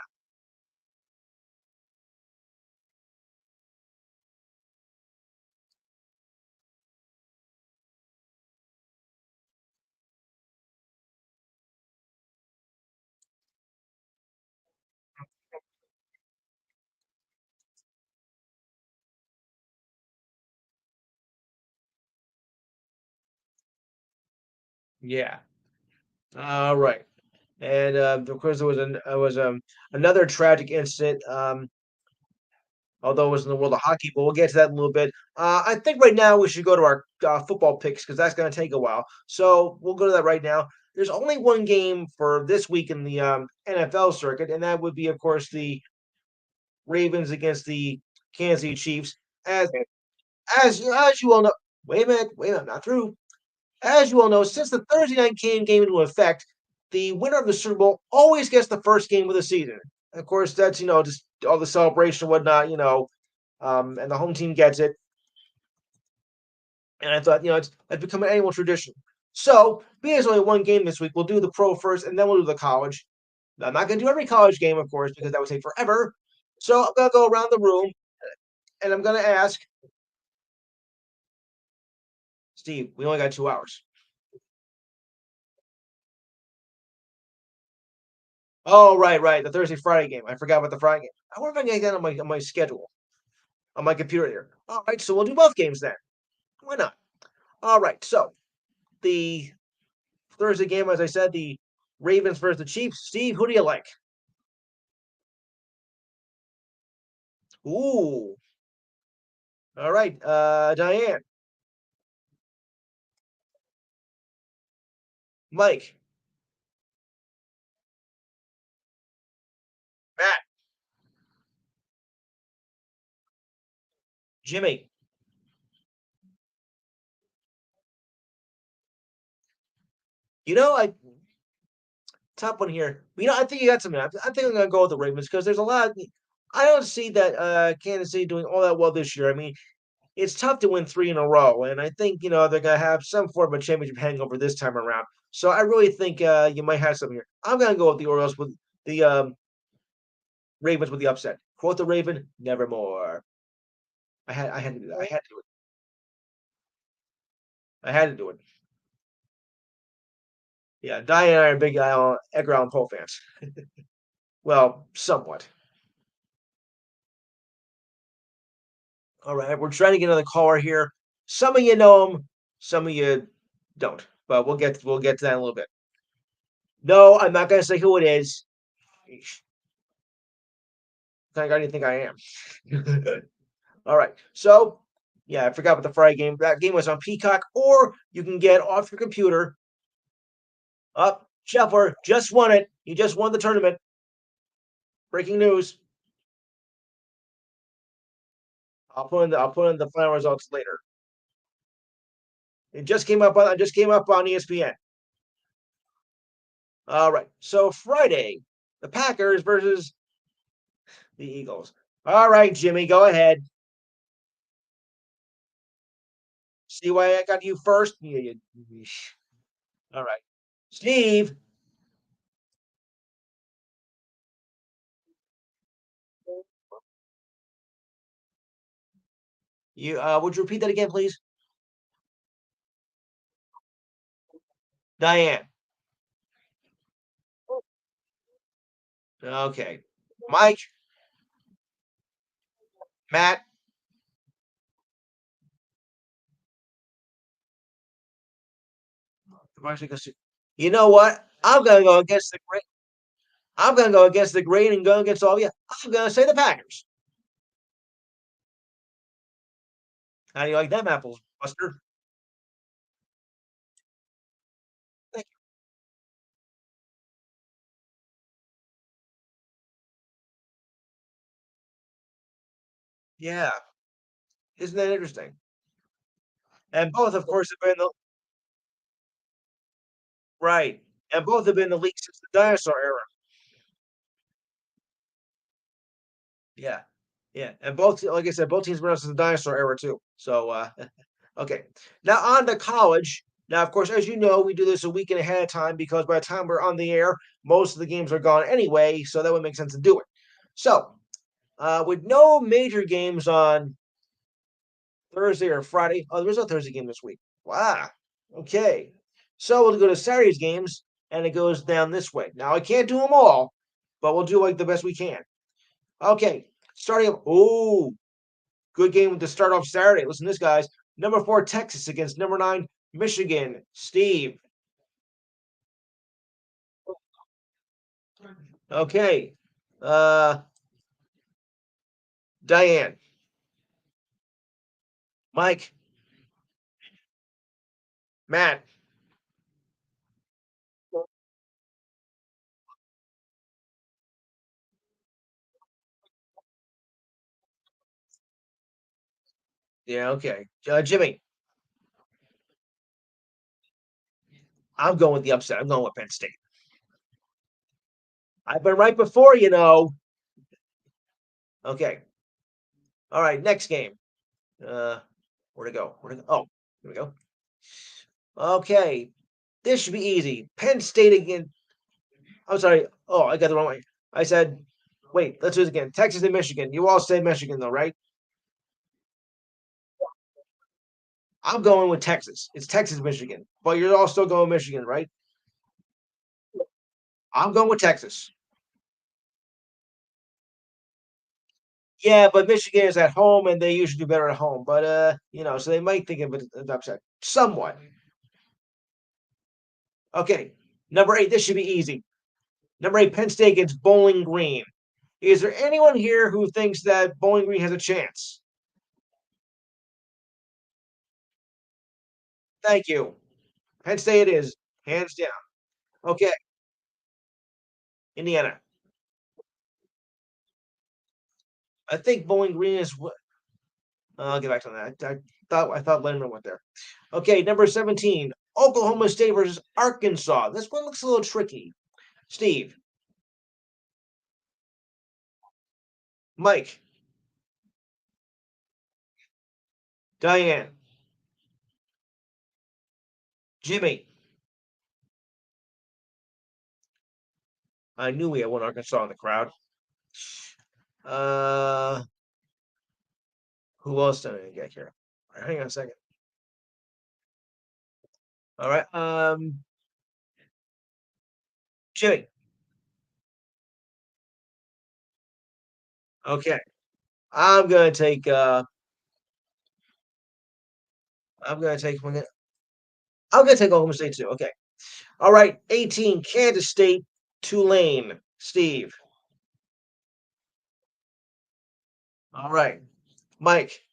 yeah. All right. And of course, there was another tragic incident. Although it was in the world of hockey, but we'll get to that in a little bit. I think right now we should go to our football picks because that's going to take a while. So we'll go to that right now. There's only one game for this week in the NFL circuit, and that would be, of course, the Ravens against the Kansas City Chiefs. As you all know, wait a minute, not through. As you all know, since the Thursday night game came into effect, the winner of the Super Bowl always gets the first game of the season. Of course, that's just all the celebration and whatnot, and the home team gets it. And I thought, it's become an annual tradition. So, being there's only one game this week, we'll do the pro first, and then we'll do the college. I'm not going to do every college game, of course, because that would take forever. So I'm going to go around the room, and I'm going to ask Steve. We only got 2 hours. Oh, right, right. The Thursday Friday game. I forgot about the Friday game. I wonder if I can get that on my schedule on my computer here. All right, so we'll do both games then. Why not? All right, so the Thursday game, as I said, the Ravens versus the Chiefs. Steve, who do you like? Ooh, all right, Diane, Mike, Matt, Jimmy. I top one here. I think you got something. I think I'm gonna go with the Ravens because there's a lot. I don't see that Kansas City doing all that well this year. I mean, it's tough to win 3 in a row, and I think, they're gonna have some form of championship hangover this time around. So I really think, you might have something here. I'm gonna go with the Orioles with the Ravens with the upset. Quote the Raven, nevermore. I had to do that. I had to do it. I had to do it. Yeah, Diane and I are big Edgar Allan Poe fans. Well, somewhat. All right, we're trying to get another caller here. Some of you know him, some of you don't. But we'll get to that in a little bit. No, I'm not gonna say who it is. Kind of guy do you think I am? All right. So, yeah, I forgot about the Friday game. That game was on Peacock, or you can get off your computer. Up, Scheffler just won it. He just won the tournament. Breaking news. I'll put in the final results later. It just came up on ESPN. All right. So Friday, the Packers versus the Eagles. All right, Jimmy, go ahead. See why I got you first? All right. Steve, you would you repeat that again, please? Diane. Okay. Mike, Matt, you know what? I'm gonna go against the grain and go against all of you. I'm gonna say the Packers. How do you like them apples, Buster? Thank you. Yeah, isn't that interesting? And both, of course, have been the right, and both have been in the league since the dinosaur era. Yeah, yeah, and both, like I said, both teams been around since the dinosaur era too. So, okay, now on to college. Now, of course, as you know, we do this a week and ahead of time because by the time we're on the air, most of the games are gone anyway. So that would make sense to do it. So, with no major games on Thursday or Friday. Oh, there was no Thursday game this week. Wow. Okay. So we'll go to Saturday's games, and it goes down this way. Now I can't do them all, but we'll do like the best we can. Okay. Starting up. Oh, good game to start off Saturday. Listen to this, guys. Number 4 Texas against number 9 Michigan. Steve. Okay. Uh, Diane. Mike. Matt. Yeah. Okay. Jimmy. I'm going with the upset. I'm going with Penn State. I've been right before, you know. Okay. All right. Next game. Uh, where'd it go? Where'd it go? Oh, here we go. Okay, this should be easy. Penn State again. I'm sorry. Oh, I got the wrong way. I said, wait, let's do it again. Texas and Michigan. You all say Michigan, though, right? I'm going with Texas. It's Texas, Michigan. But you're all still going Michigan, right? I'm going with Texas. Yeah, but Michigan is at home and they usually do better at home. But so they might think of it as an upset. Somewhat. Okay. Number 8, this should be easy. Number 8, Penn State against Bowling Green. Is there anyone here who thinks that Bowling Green has a chance? Thank you. Penn State it is, hands down. Okay, Indiana. I think Bowling Green is. I'll get back to that. I thought Lennon went there. Okay, number 17, Oklahoma State versus Arkansas. This one looks a little tricky. Steve, Mike, Diane, Jimmy. I knew we had one Arkansas in the crowd. Uh, who else did I get here? Hang on a second. All right. Jimmy. Okay. I'm gonna take. I'm gonna take. I'm gonna take Oklahoma State too. Okay. All right. 18. Kansas State. Tulane. Steve. All right. Mike.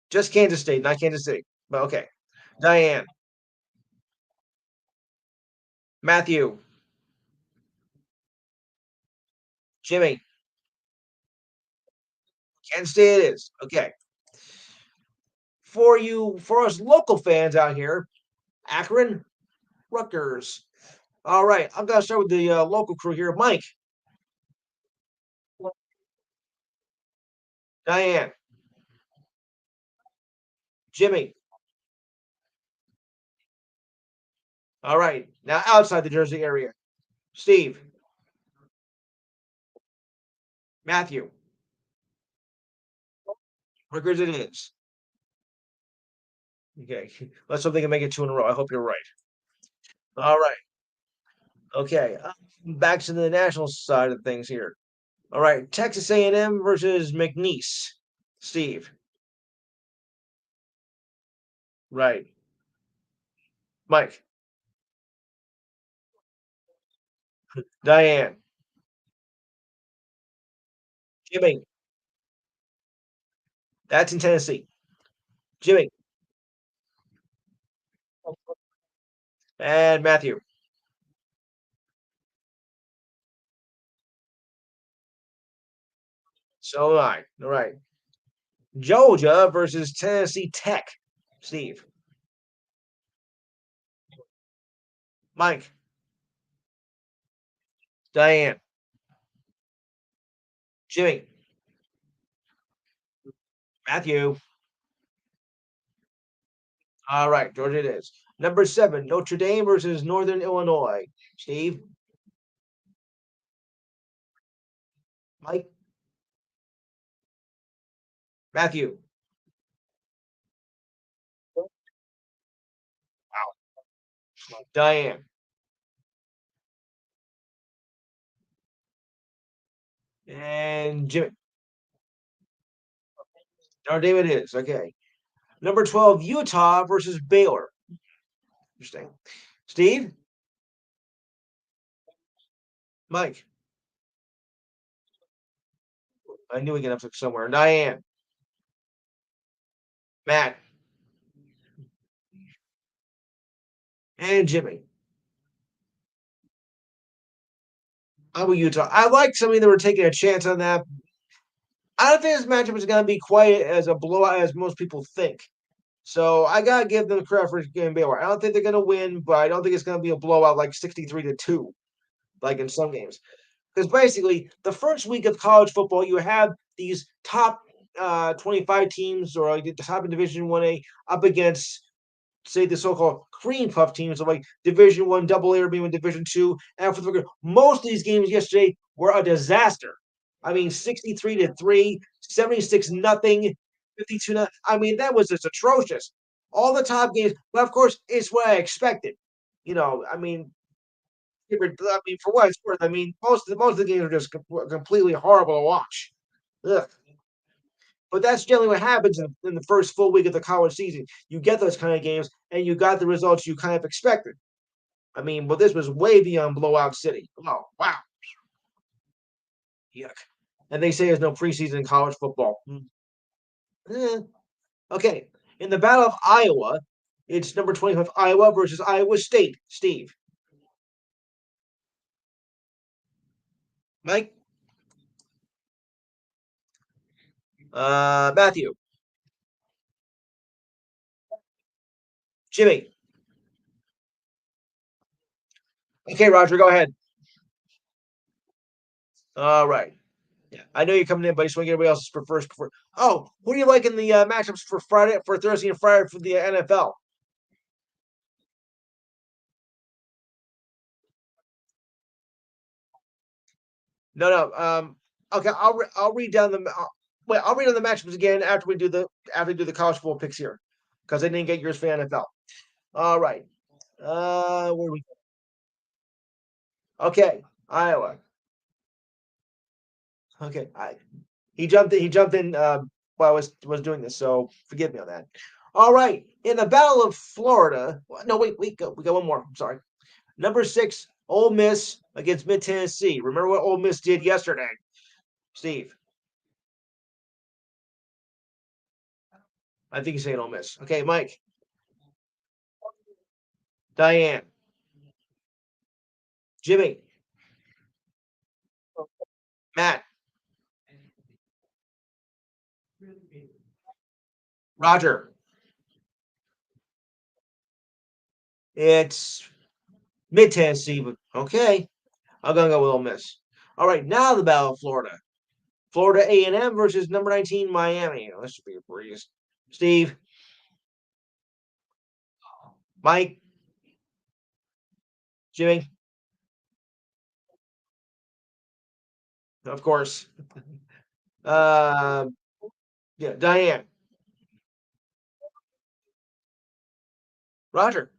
Just Kansas State, not Kansas City. But okay. Diane. Matthew. Jimmy. Kansas State it is. Okay. For us local fans out here, Akron, Rutgers. All right. I'm gonna start with the local crew here. Mike. Diane. Jimmy. All right. Now outside the Jersey area. Steve. Matthew. Rutgers it is. Okay. Let's hope they can make it two in a row. I hope you're right. All right. Okay. Back to the national side of things here. All right. Texas A&M versus McNeese. Steve. Right. Mike. Diane. Jimmy. That's in Tennessee. Jimmy. And Matthew. So am I. All right. Georgia versus Tennessee Tech. Steve. Mike. Diane. Jimmy. Matthew. All right. Georgia it is. Number 7. Notre Dame versus Northern Illinois. Steve. Mike. Matthew. Diane. And Jimmy. Our David is. Okay. Number 12. Utah versus Baylor. Interesting. Steve. Mike. I knew we could have somewhere. Diane. Matt. And Jimmy. How about Utah? I like somebody that were taking a chance on that. I don't think this matchup is going to be quite as a blowout as most people think. So I gotta give them credit for getting Baylor. I don't think they're going to win, but I don't think it's going to be a blowout like 63-2, like in some games. Because basically, the first week of college football, you have these top 25 teams or like the top in Division 1A up against say the so-called cream puff teams of like Division One, Double A, or maybe Division 2. And for the record, most of these games yesterday were a disaster. I mean, 63-3, 76 nothing, 52 nothing. I mean, that was just atrocious. All the top games, but of course, it's what I expected. I mean, for what it's worth, I mean, most of the games are just completely horrible to watch. Ugh. But that's generally what happens in the first full week of the college season. You get those kind of games, and you got the results you kind of expected. I mean, but this was way beyond blowout city. Oh, wow. Yuck. And they say there's no preseason in college football. Eh. Okay. In the Battle of Iowa, it's number 25 Iowa versus Iowa State. Steve. Mike. Matthew. Jimmy. Okay, Roger, go ahead. All right. Yeah, I know you're coming in, but I just want to get everybody else's for first. Oh, who do you like in the matchups for Friday, for Thursday and Friday for the NFL? No, no. Okay, I'll read down wait. I'll read down the matchups again after we do the college football picks here, because I didn't get yours for NFL. All right. Where we? Okay, Iowa. Okay, he jumped in. He jumped in while I was doing this, so forgive me on that. All right. In the Battle of Florida. No, wait. We got one more. I'm sorry. Number 6, Ole Miss against Mid Tennessee. Remember what Ole Miss did yesterday, Steve? I think he's saying Ole Miss. Okay, Mike, Diane, Jimmy, Matt, Roger. It's Mid Tennessee, but okay. I'm gonna go with Ole Miss. All right, now the Battle of Florida. Florida A&M versus number 19 Miami. Oh, this should be a breeze. Steve, Mike, Jimmy, of course. Uh, yeah, Diane, Roger.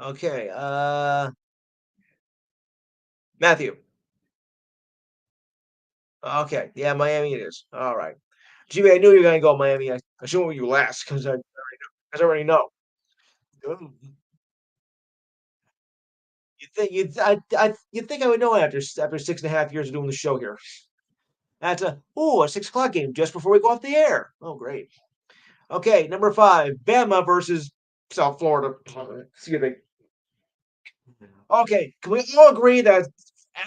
Okay. Matthew. Okay. Yeah, Miami it is. All right. Jimmy, I knew you were gonna go Miami. I shouldn't want you last because I already know. Ooh. You think I would know after 6.5 years of doing the show here. That's a 6 o'clock game just before we go off the air. Oh, great. Okay, number 5, Bama versus South Florida. Excuse me. Okay, can we all agree that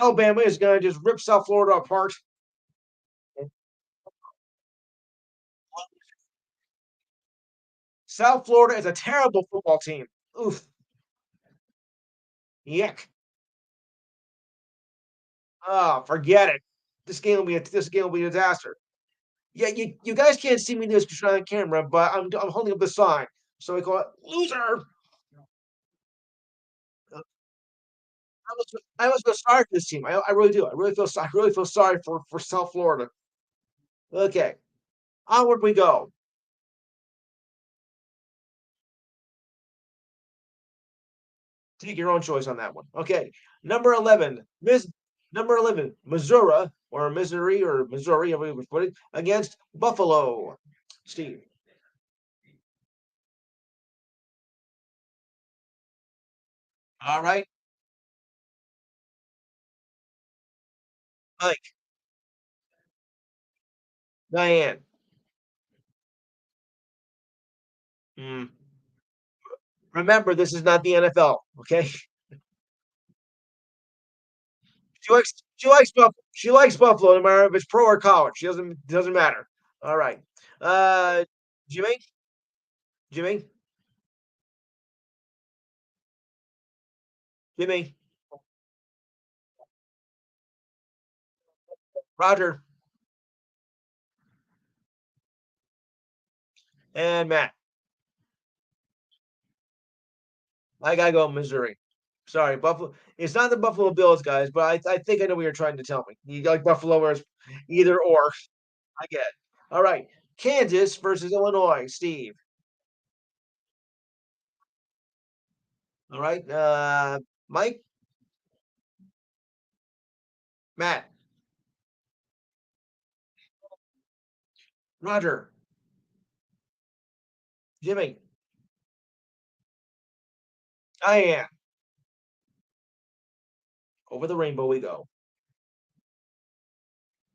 Alabama is going to just rip South Florida apart? South Florida is a terrible football team. Oof, yuck. Oh, forget it. This game will be a disaster. Yeah, you guys can't see me this because on camera, but I'm holding up the sign. So I call it loser. I almost feel sorry for this team. I really do. I really feel sorry for South Florida. Okay, onward we go. Take your own choice on that one. Okay, number 11, Miss number 11, Missouri, however you put it, against Buffalo. Steve. All right, Mike, Diane. Mm. Remember, this is not the NFL. Okay, she likes Buffalo, no matter if it's pro or college. She doesn't matter. All right, uh, Jimmy, Jimmy, Jimmy, Roger, and Matt. I gotta go Missouri. Sorry, Buffalo. It's not the Buffalo Bills, guys, but I think I know what you're trying to tell me. You like Buffalo or either or. I get it. All right. Kansas versus Illinois. Steve. All right. Mike, Matt, Roger, Jimmy. I am. Over the rainbow we go.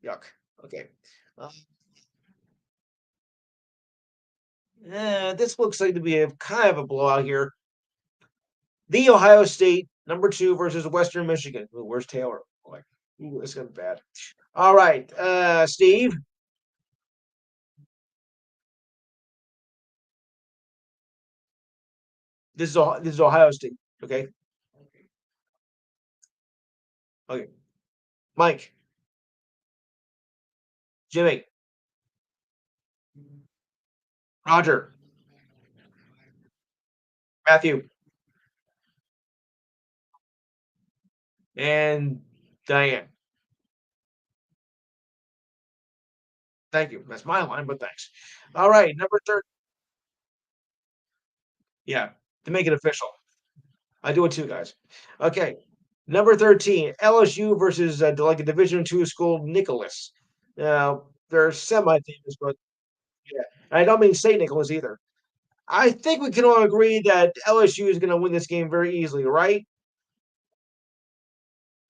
Yuck. Okay. Uh, this looks like to be a kind of a blowout here. The Ohio State number 2 versus Western Michigan. Ooh, where's Taylor? Boy, ooh, it's gonna be bad. All right, Steve. This is Ohio State. Okay. Okay. Mike, Jimmy, Roger, Matthew, and Diane. Thank you. That's my line, but thanks. All right, number 13. Yeah, to make it official. I do it too, guys. Okay, number 13, LSU versus like a Division two school, Nicholas. Now they're semi-famous, but yeah, I don't mean St. Nicholas either. I think we can all agree that LSU is going to win this game very easily, right?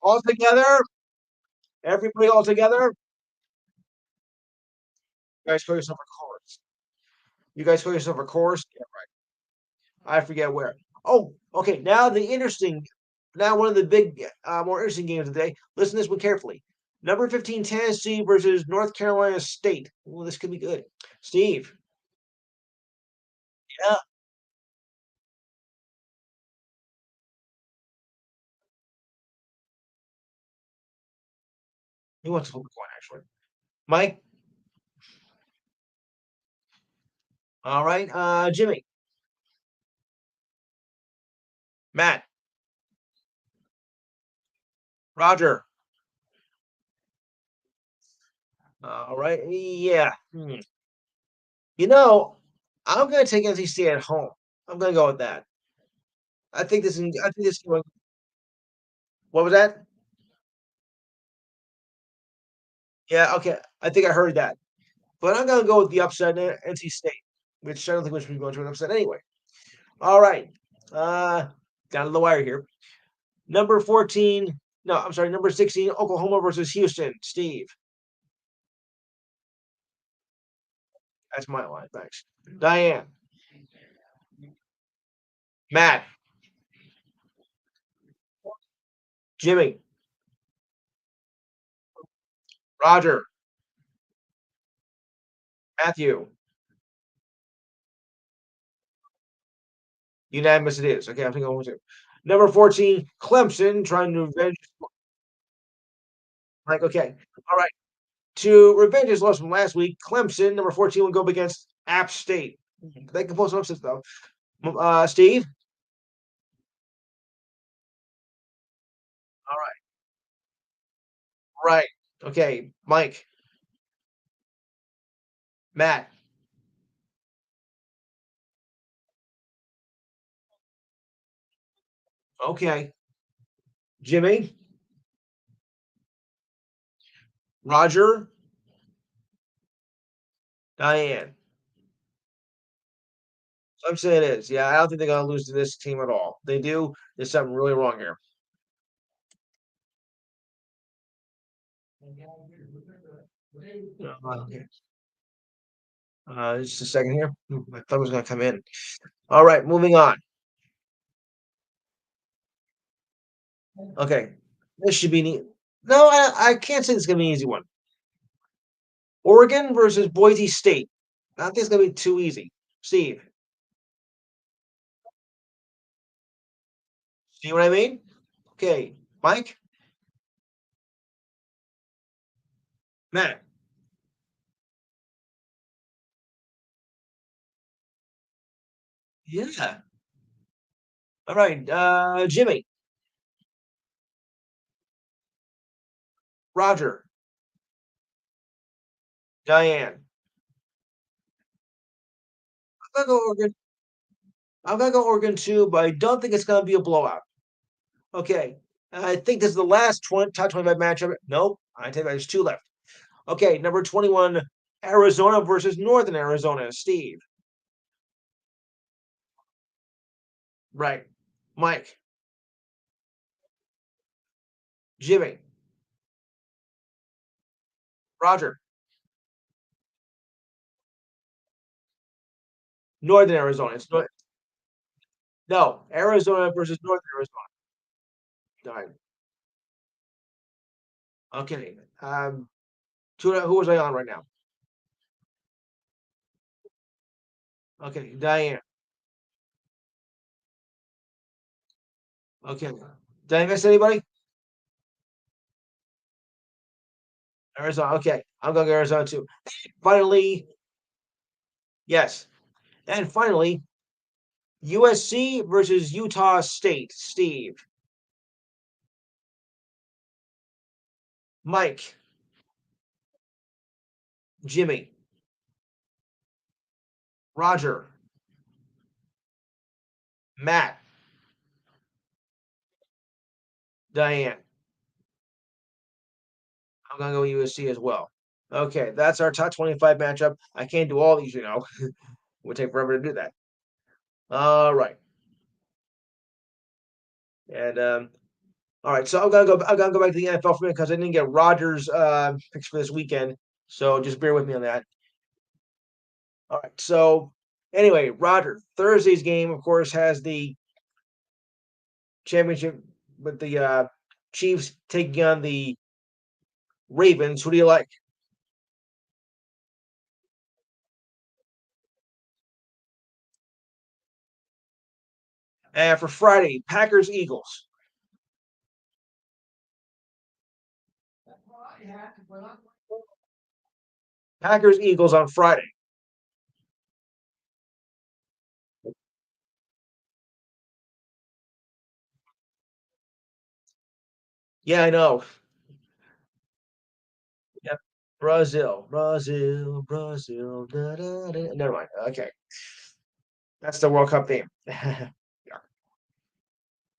All together, everybody all together. You guys call yourself a chorus. You guys call yourself a chorus? Yeah, I forget where. Oh, okay. Now one of the big, more interesting games of the day. Listen to this one carefully. Number 15, Tennessee versus North Carolina State. Well, this could be good. Steve. Yeah, he wants to hold the coin, actually. Mike. All right. Jimmy. Matt. Roger. All right. Yeah. You know, I'm going to take NC State at home. I'm going to go with that. I think this. What was that? Yeah. Okay. I think I heard that. But I'm going to go with the upset NC State, which I don't think we should be going to an upset anyway. All right. Uh, down to the wire here. Number 14. No, I'm sorry. Number 16, Oklahoma versus Houston. Steve. That's my line. Thanks. Diane. Matt. Jimmy. Roger. Matthew. Unanimous it is. Okay, I'm thinking one, two. Number 14, Clemson trying to revenge. Like, okay. All right. To revenge his loss from last week, Clemson, number 14, will go up against App State. They can pull some upsets, though. Steve? All right. Right. Okay. Mike. Matt. Okay. Jimmy. Roger. Diane. Clemson it is. Yeah, I don't think they're going to lose to this team at all. They do. There's something really wrong here. Okay. Just a second here. My thumb was going to come in. All right, moving on. Okay, this should be neat. No, I can't say it's going to be an easy one. Oregon versus Boise State. I think it's going to be too easy. Steve, see what I mean? Okay, Mike, Matt. Yeah. All right, Jimmy, Roger, Diane. I'm gonna go Oregon. I'm gonna go Oregon too, but I don't think it's gonna be a blowout. Okay, I think this is the last top 25 matchup. Nope, I think there's two left. Okay, number 21, Arizona versus Northern Arizona. Steve, right? Mike, Jimmy, Roger, Northern Arizona. No, Arizona versus Northern Arizona. Right. Okay. Who was I on right now? Okay, Diane. Okay. Did I miss anybody? Arizona. Okay, I'm going to Arizona too. Finally, yes. And finally, USC versus Utah State. Steve. Mike, Jimmy, Roger, Matt, Diane. I'm gonna go USC as well. Okay, that's our top 25 matchup. I can't do all these, you know. It would take forever to do that. All right. And all right, so I'm gonna go back to the NFL for a minute because I didn't get Rogers picks for this weekend. So just bear with me on that. All right. So anyway, Roger, Thursday's game, of course, has the championship with the Chiefs taking on the Ravens. Who do you like? And for Friday, Packers Eagles. Packers Eagles on Friday. Yeah, I know. Yep. Brazil, Brazil, Brazil. Da, da, da. Never mind. Okay, that's the World Cup theme. Yeah.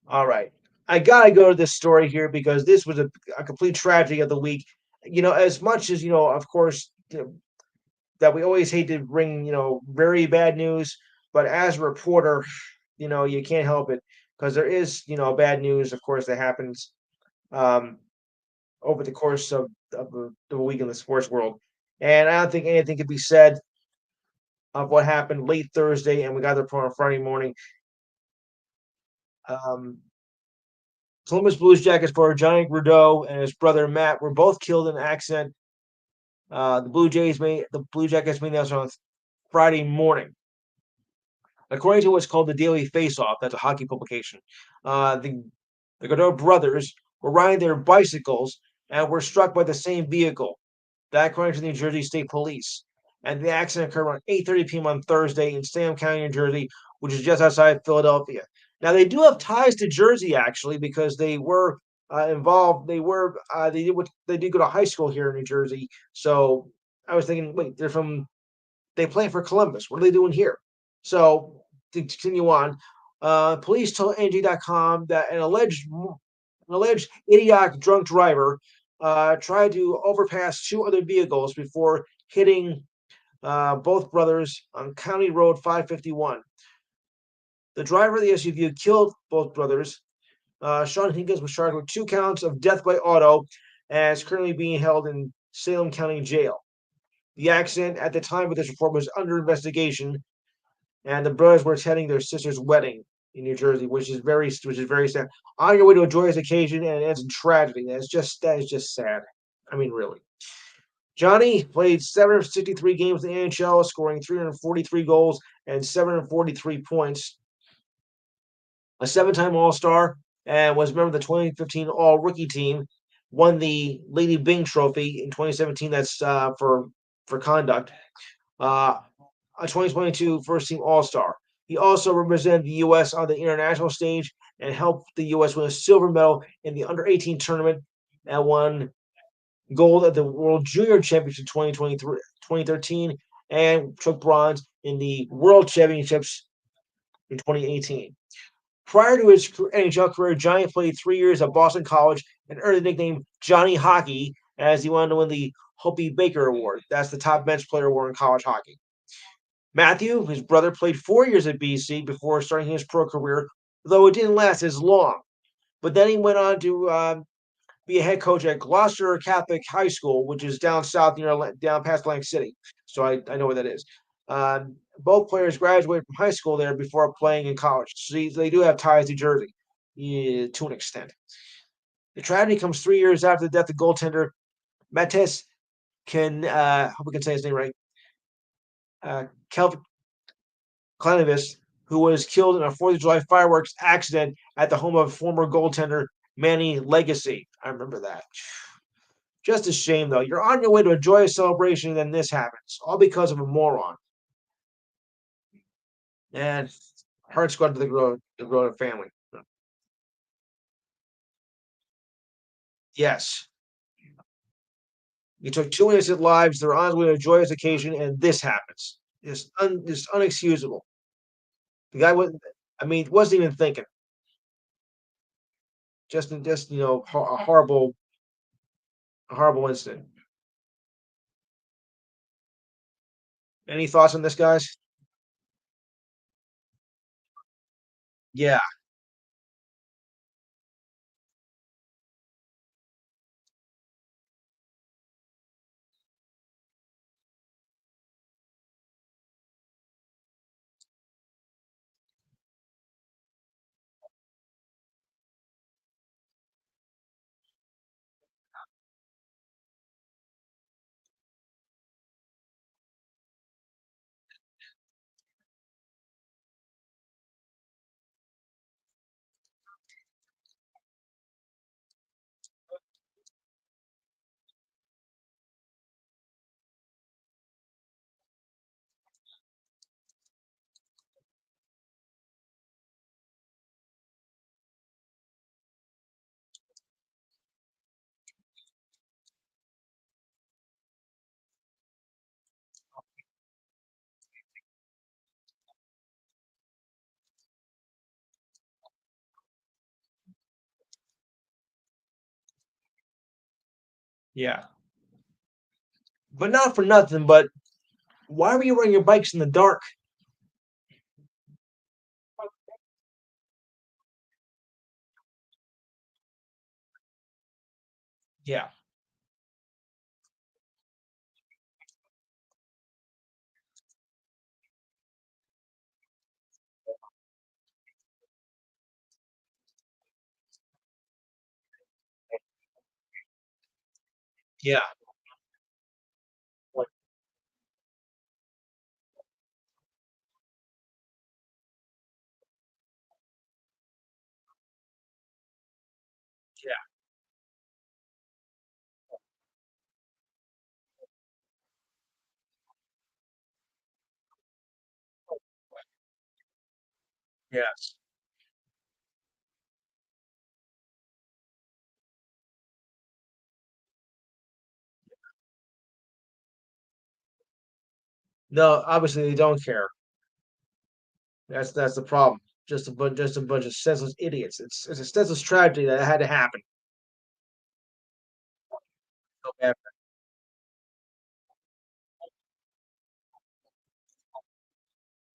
All right. I gotta go to this story here because this was a complete tragedy of the week. You know, as much as of course, that we always hate to bring very bad news, but as a reporter, you can't help it because there is bad news, of course, that happens um, over the course of the week in the sports world, and I don't think anything could be said of what happened late Thursday, and we got the report on Friday morning. Um, Columbus Blues Jackets forward Johnny Gaudreau and his brother Matt were both killed in an accident. The Blue Jackets made the announcement on Friday morning. According to what's called the Daily Faceoff, that's a hockey publication, the Godot brothers were riding their bicycles and were struck by the same vehicle. That according to the New Jersey State Police. And the accident occurred around 8:30 p.m. on Thursday in Salem County, New Jersey, which is just outside Philadelphia. Now they do have ties to Jersey actually because they were involved. They did go to high school here in New Jersey. So I was thinking, wait, they play for Columbus. What are they doing here? So to continue on, police told NJ.com that an alleged idiotic drunk driver tried to overpass two other vehicles before hitting both brothers on County Road 551. The driver of the SUV killed both brothers. Sean Higgins was charged with 2 counts of death by auto and is currently being held in Salem County Jail. The accident at the time of this report was under investigation, and the brothers were attending their sister's wedding in New Jersey, which is very sad. On your way to a joyous occasion, and it ends in tragedy. That is just sad. I mean, really. Johnny played 763 games in the NHL, scoring 343 goals and 743 points. A seven-time All-Star and was a member of the 2015 All-Rookie team. Won the Lady Byng Trophy in 2017. That's for conduct. Uh, a 2022 First Team All-Star. He also represented the U.S. on the international stage and helped the U.S. win a silver medal in the Under 18 tournament and won gold at the World Junior Championship 2013 and took bronze in the World Championships in 2018. Prior to his NHL career, Johnny played 3 years at Boston College and earned the nickname Johnny Hockey as he wanted to win the Hobey Baker Award. That's the top bench player award in college hockey. Matthew, his brother, played 4 years at BC before starting his pro career, though it didn't last as long. But then he went on to be a head coach at Gloucester Catholic High School, which is down south, down past Atlantic City. So I know where that is. Both players graduated from high school there before playing in college. So they do have ties to Jersey, yeah, to an extent. The tragedy comes 3 years after the death of goaltender Matis I hope we can say his name right. Kelvin Klanovis, who was killed in a 4th of July fireworks accident at the home of former goaltender Manny Legacy. I remember that. Just a shame, though. You're on your way to a joyous celebration, and then this happens, all because of a moron. And hearts go out to the Grow family. Yes. You took two innocent lives. They're on with a joyous occasion, and this happens. It's unexcusable. The guy wasn't. I mean, wasn't even thinking. Just a horrible incident. Any thoughts on this, guys? Yeah, yeah. But not for nothing. But why were you riding your bikes in the dark? Yeah, yeah, yeah. Yes. No, obviously they don't care. That's the problem. Just a bunch of senseless idiots. It's a senseless tragedy that had to happen. So bad.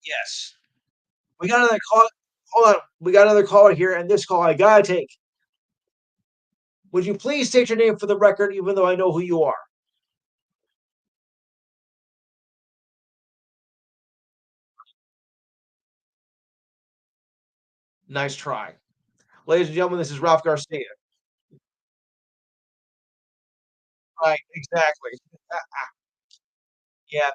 Yes. We got another call. Hold on. We got another caller here, and this call I gotta take. Would you please state your name for the record, even though I know who you are? Nice try. Ladies and gentlemen, this is Ralph Garcia. Right, exactly. Yeah,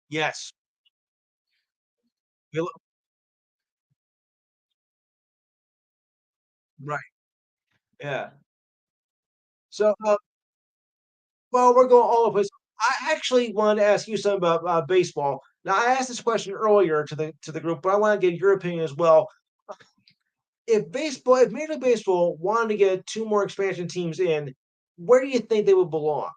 yes. You look- Right. Yeah. So, well, we're going all over this. I actually wanted to ask you something about baseball. Now, I asked this question earlier to the group, but I want to get your opinion as well. If Major League Baseball wanted to get two more expansion teams in, where do you think they would belong?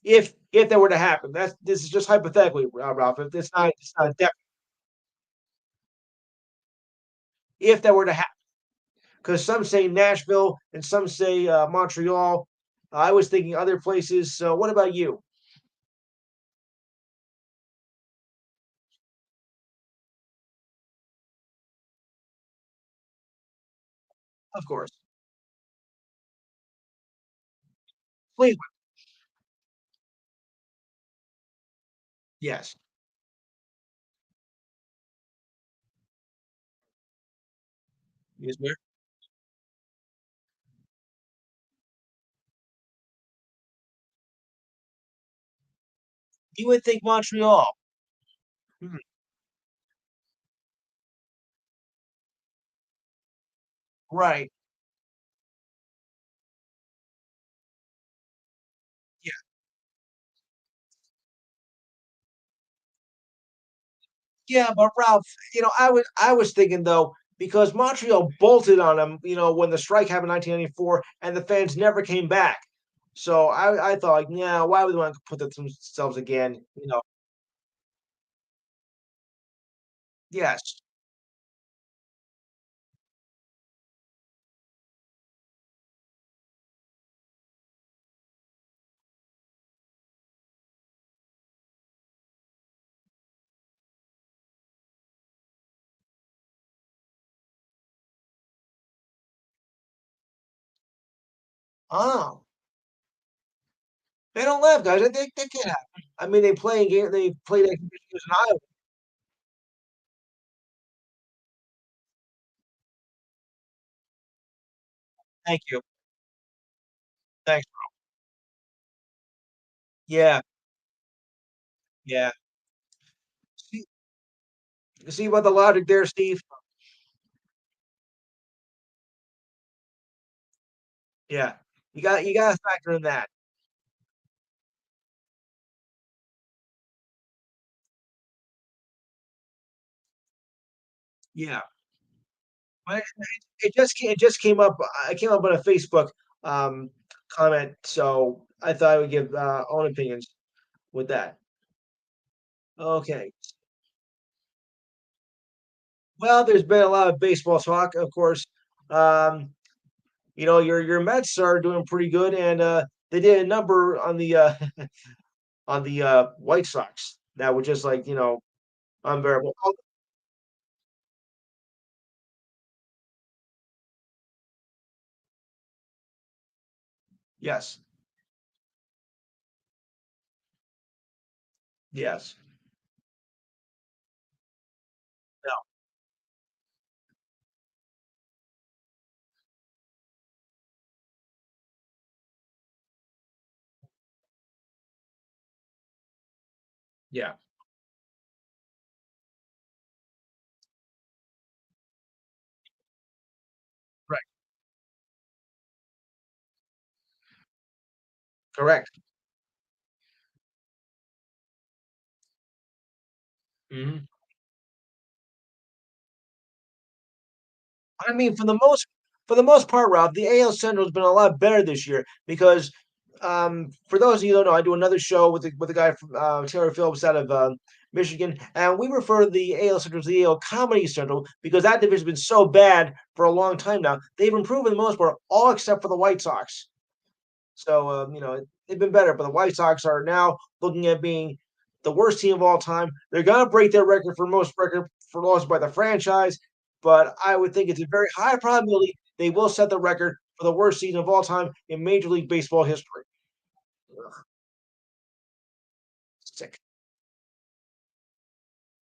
If that were to happen, this is just hypothetically, Ralph. If it's not definite. If that were to happen, because some say Nashville and some say Montreal. I was thinking other places. So, what about you? Of course, Cleveland. Yes. Yes, sir. You would think Montreal. Hmm, right. Yeah. Yeah, but Ralph, I was thinking though, because Montreal bolted on them, when the strike happened in 1994, and the fans never came back. So I thought, like, yeah, why would they want to put that themselves again? Yes. Oh, they don't laugh, guys. That can't happen. I mean, they played exhibition games in Iowa. Thank you. Thanks. Yeah, yeah. See, you see about the logic there, Steve? Yeah. You got to factor in that. Yeah. But it just came up. I came up on a Facebook um, comment, so I thought I would give own opinions with that. Okay. Well, there's been a lot of baseball talk, of course. Um, your Mets are doing pretty good, and they did a number on the on the White Sox that was just like unbearable. Oh, yes, yes, no, yeah, right, correct. Mhm. I mean, for the most part, Rob, the AL Central has been a lot better this year because, for those of you who don't know, I do another show with a guy from Taylor Phillips out of Michigan, and we refer to the AL Central as the AL Comedy Central because that division's been so bad for a long time now. They've improved for the most part, all except for the White Sox. So, they've been better, but the White Sox are now looking at being the worst team of all time. They're gonna break their record for most record for loss by the franchise, but I would think it's a very high probability they will set the record for the worst season of all time in Major League Baseball history. Ugh, sick.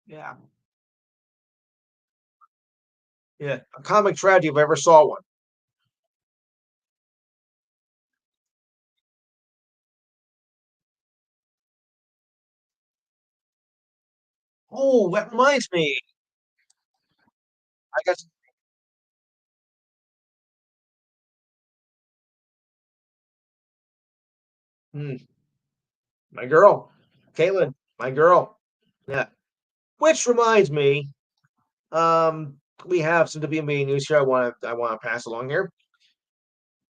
Yeah. Yeah. A comic tragedy if I ever saw one. Oh, that reminds me. I got mm, my girl, Caitlin, my girl. Yeah. Which reminds me, we have some WNBA news here I wanna pass along here.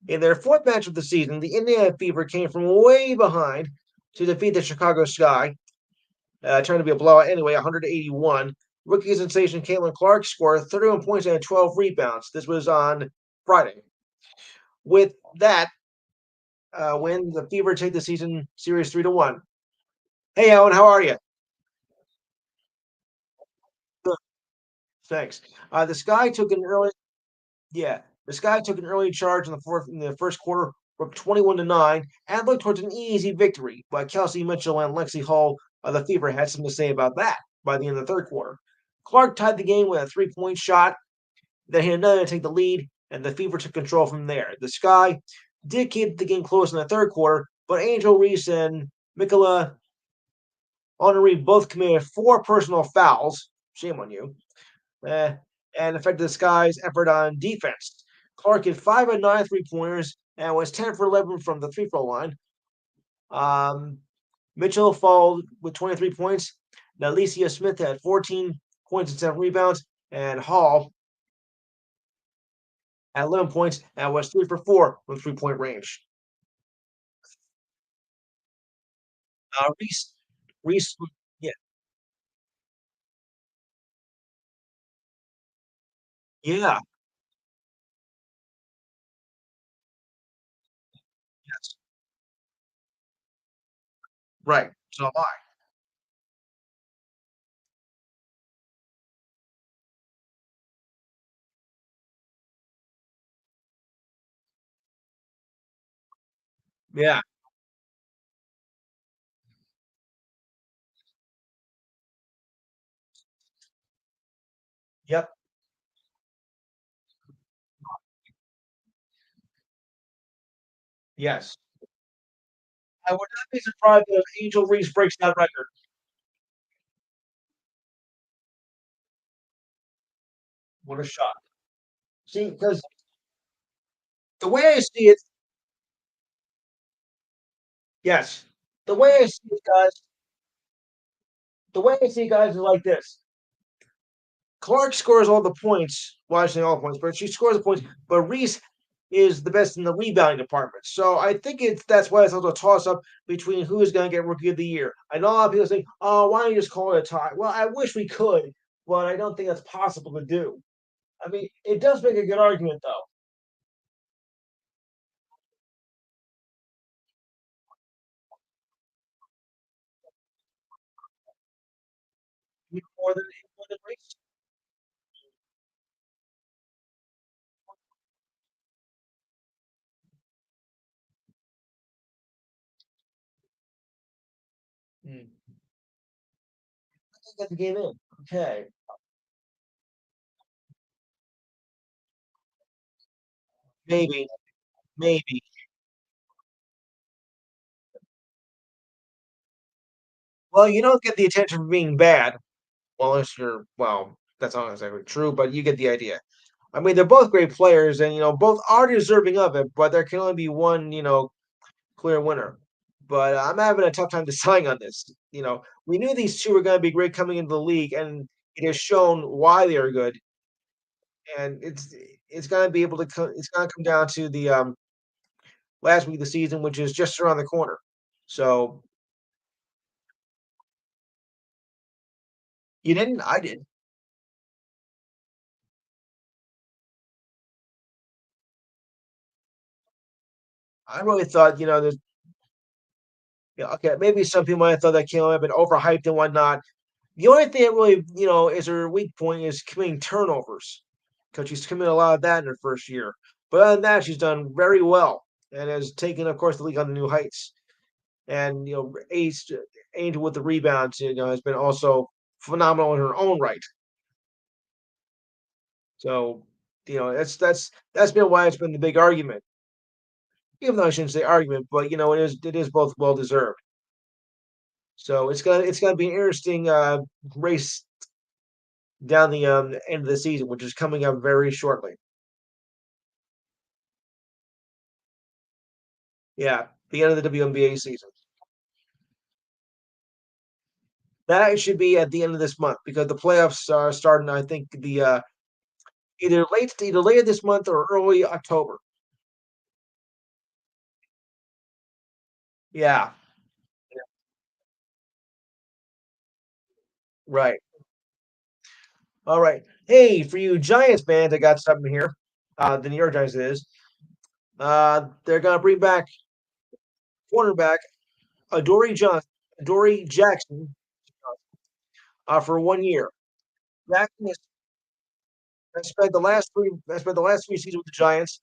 In their fourth match of the season, the Indiana Fever came from way behind to defeat the Chicago Sky. Turned to be a blowout anyway, 181. Rookie sensation Caitlin Clark scored 31 points and 12 rebounds. This was on Friday. With that win, the Fever take the season series 3-1. Hey, Alan, how are you? Good, thanks. The Sky took an early Yeah, the Sky took an early charge in the first quarter, were up 21-9, and looked towards an easy victory. But Kelsey Mitchell and Lexi Hall of the Fever had something to say about that by the end of the third quarter. Clark tied the game with a 3-point shot, then hit another to take the lead, and the Fever took control from there. The Sky did keep the game close in the third quarter, but Angel Reese and Mikola Henri both committed 4 personal fouls. Shame on you. eh, and affected the Sky's effort on defense. Clark hit 5 of 9 3 pointers and was 10 for 11 from the free throw line. Um, Mitchell followed with 23 points. Now, Alicia Smith had 14 points and 7 rebounds, and Hall at 11 points and was 3 for 4 from 3 point range. Reese, Reese, yeah, yeah, yes, right. So am I. Yeah, yep, yes. I would not be surprised if Angel Reese breaks that record. What a shot. See, because the way I see it, yes, the way I see it, guys, the way I see it, guys, is like this. Clark scores all the points. Well, I say all the points, but she scores the points. But Reese is the best in the rebounding department. So I think it's that's why it's a little toss up between who is going to get Rookie of the Year. I know a lot of people say, "Oh, why don't you just call it a tie?" Well, I wish we could, but I don't think that's possible to do. I mean, it does make a good argument, though. Even more than Reese. Hmm. Get the game in. Okay, maybe, maybe. Well, you don't get the attention for being bad. Well, unless you're well, that's not exactly true, but you get the idea. I mean, they're both great players, and both are deserving of it. But there can only be one, clear winner. But I'm having a tough time deciding on this. We knew these two were going to be great coming into the league, and it has shown why they are good. And it's going to be able to come. It's going to come down to the last week of the season, which is just around the corner. So you didn't. I did. I really thought, there's yeah, okay, maybe some people might have thought that Kayla might have been overhyped and whatnot. The only thing that really, is her weak point is committing turnovers because she's committed a lot of that in her first year. But other than that, she's done very well and has taken, of course, the league on the new heights. And Angel with the rebounds, has been also phenomenal in her own right. So, that's been why it's been the big argument. Even though I shouldn't say argument, but it is both well deserved. So it's gonna be an interesting race down the end of the season, which is coming up very shortly. Yeah, the end of the WNBA season. That should be at the end of this month because the playoffs are starting. I think the either later this month or early October. Yeah, right. All right. Hey, for you Giants fans, I got something here. The New York Giants it is. They're gonna bring back cornerback Adoree Jackson, for 1 year. Jackson has spent the last 3 seasons with the Giants.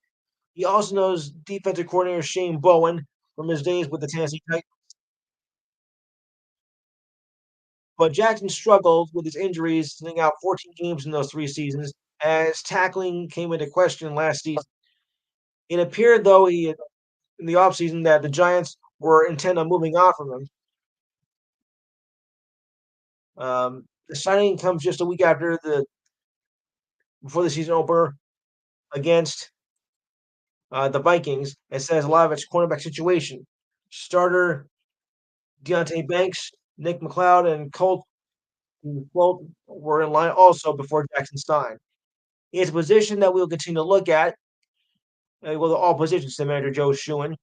He also knows defensive coordinator Shane Bowen from his days with the Tennessee Titans. But Jackson struggled with his injuries, sitting out 14 games in those 3 seasons, as tackling came into question last season. It appeared, though, in the offseason that the Giants were intent on moving on from him. The signing comes just a week after before the season opener against the Vikings and says a lot of its cornerback situation. Starter Deontay Banks, Nick McLeod, and Colt Well, we're in line also before Jackson Stein. It's a position that we'll continue to look at, well, all positions, said Manager Joe Schuin.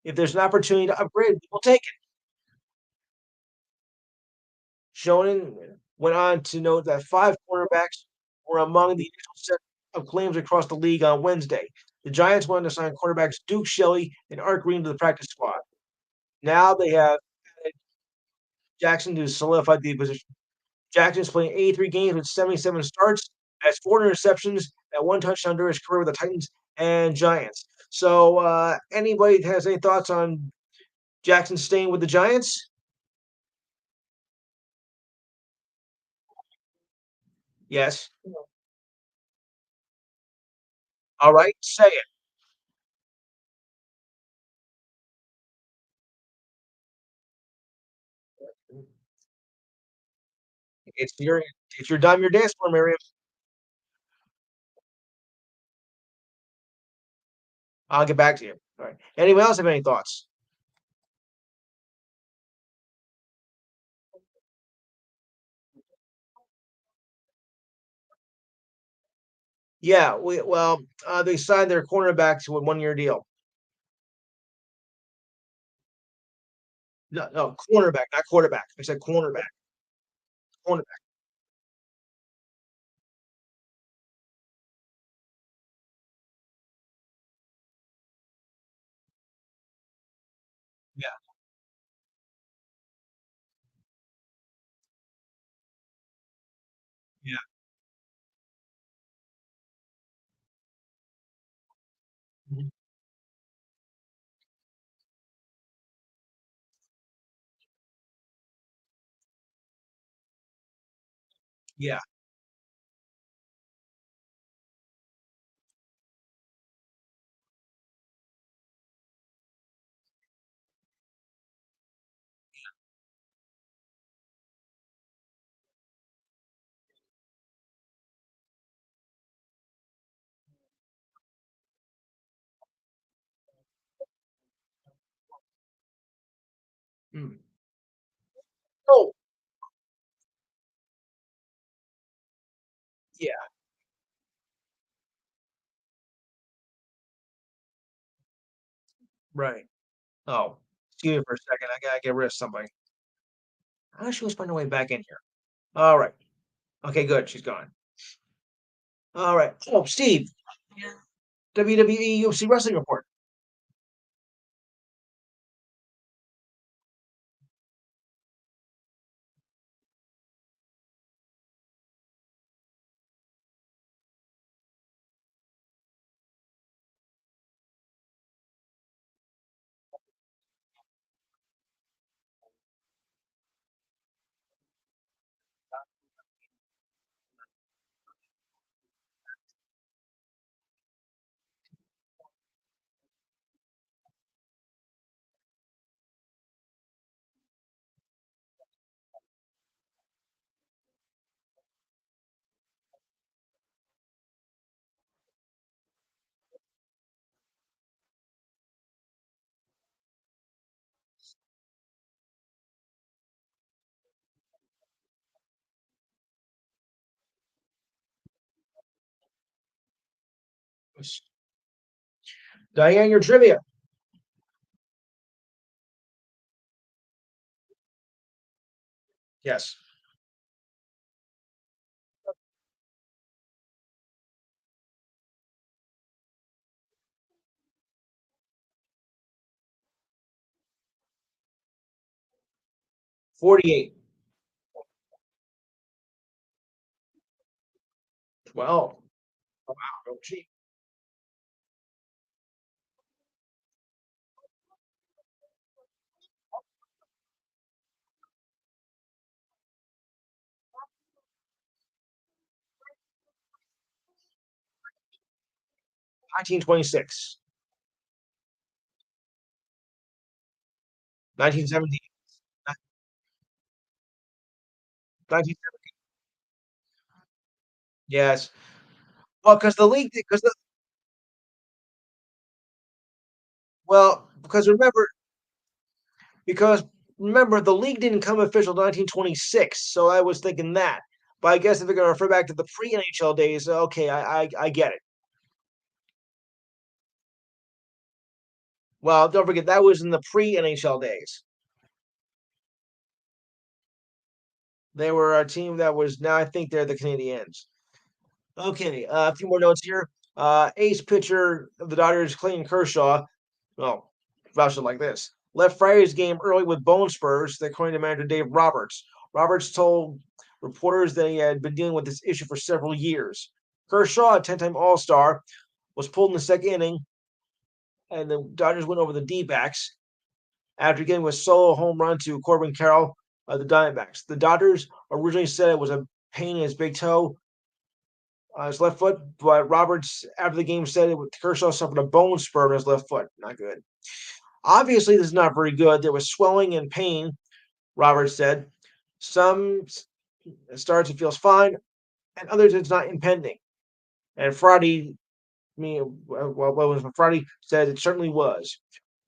If there's an opportunity to upgrade, we'll take it. Schoen went on to note that 5 cornerbacks were among the initial set of claims across the league on Wednesday. The Giants wanted to sign cornerbacks Duke Shelley and Art Green to the practice squad. Now they have added Jackson to solidify the position. Jackson's playing 83 games with 77 starts, has 4 interceptions, and 1 touchdown during his career with the Titans and Giants. So, anybody that has any thoughts on Jackson staying with the Giants? Yes. All right, say it. It's your it's your dime, your dance floor, Miriam. I'll get back to you. All right. Anyone else have any thoughts? Yeah, they signed their cornerback to a 1-year deal. No, no, cornerback, not quarterback. I said cornerback. Cornerback. Yeah, yeah, mhm, yeah, mm. Oh, yeah, right. Oh, excuse me for a second. I gotta get rid of somebody. How she was finding her way back in here. All right. Okay, good. She's gone. All right. Oh, Steve, WWE UFC wrestling report. 'Cause Diane, your trivia. Yes. 48. 12. Oh, wow. Oh, gee. 1926. 1917. 1917. Yes. Well, because the well, because remember, because remember the league didn't come official till 1926, so I was thinking that. But I guess if they're going to refer back to the pre-NHL days, okay, I get it. Well, don't forget that was in the pre-NHL days. They were a team that was now I think they're the Canadiens. Okay, a few more notes here. Ace pitcher of the Dodgers, Clayton Kershaw. Well, vouched like this. Left Friday's game early with bone spurs, according to manager Dave Roberts. Roberts told reporters that he had been dealing with this issue for several years. Kershaw, a 10-time All-Star, was pulled in the second inning, and the Dodgers went over the D-backs after getting a solo home run to Corbin Carroll of the Diamondbacks. The Dodgers originally said it was a pain in his big toe, his left foot, but Roberts, after the game, said it Kershaw suffered a bone spur in his left foot. Not good. Obviously, this is not very good. There was swelling and pain, Roberts said. Some starts it feels fine, and others it's not impending. And Friday, what was Friday said it certainly was.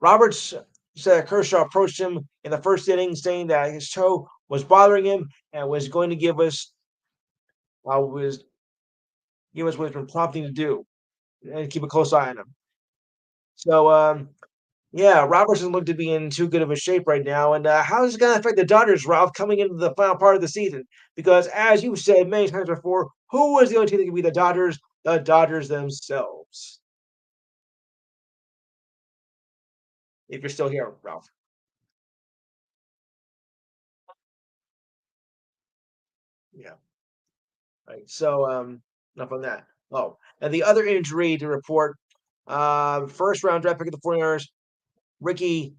Roberts said Kershaw approached him in the first inning, saying that his toe was bothering him and was going to give us what he's been prompting to do and keep a close eye on him. So, yeah, Roberts doesn't look to be in too good of a shape right now. And how is it going to affect the Dodgers, Ralph, coming into the final part of the season? Because as you've said many times before, who was the only team that could be the Dodgers? The Dodgers themselves. If you're still here, Ralph. Yeah. Right. So, enough on that. Oh, and the other injury to report, first round draft pick of the 49ers, Ricky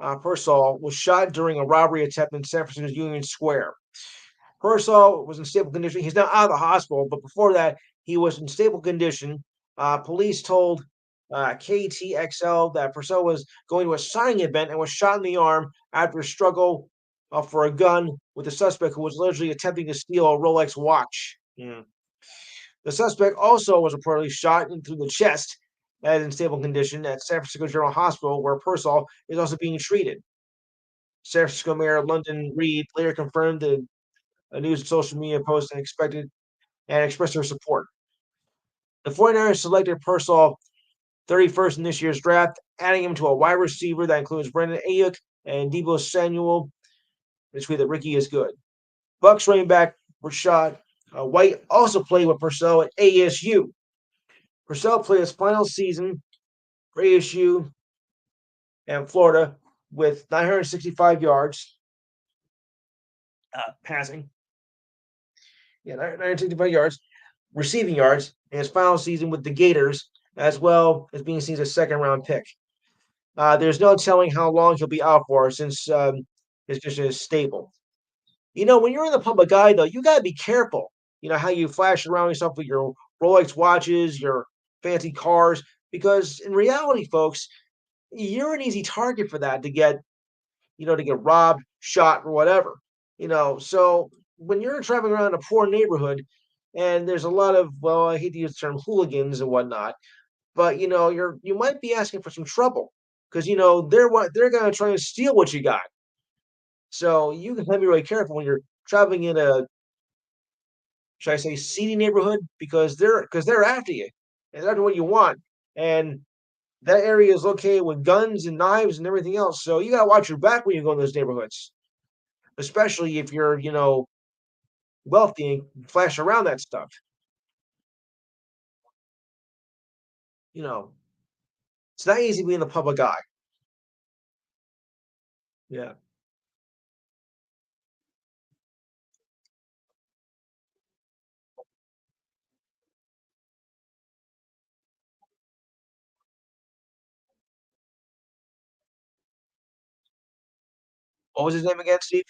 Pearsall, was shot during a robbery attempt in San Francisco's Union Square. Pearsall was in stable condition. He's now out of the hospital, but before that, he was in stable condition. Police told KTXL that Purcell was going to a signing event and was shot in the arm after a struggle for a gun with a suspect who was allegedly attempting to steal a Rolex watch. Yeah. The suspect also was reportedly shot through the chest and in stable condition at San Francisco General Hospital, where Purcell is also being treated. San Francisco Mayor London Reed later confirmed a news and social media post and expressed her support. The 49ers selected Purcell 31st in this year's draft, adding him to a wide receiver that includes Brandon Ayuk and Debo Samuel. This way that Ricky is good. Bucks running back Rashad White also played with Purcell at ASU. Purcell played his final season for ASU and Florida with 965 yards passing. Yeah, 965 yards, receiving yards in his final season with the Gators, as well as being seen as a second round pick. There's no telling how long he'll be out for since his position is stable. When you're in the public eye, though, you got to be careful. How you flash around yourself with your Rolex watches, your fancy cars, because in reality, folks, you're an easy target for that to get robbed, shot, or whatever. So when you're traveling around a poor neighborhood and there's a lot of, well, I hate to use the term hooligans and whatnot, but you might be asking for some trouble because they're gonna try and steal what you got. So you have to be really careful when you're traveling in a, should I say, seedy neighborhood because they're after you and they're after what you want. And that area is located with guns and knives and everything else. So you gotta watch your back when you go in those neighborhoods, especially if you're, wealthy and flash around that stuff. You know, it's not easy being the public eye. Yeah. What was his name again, Steve?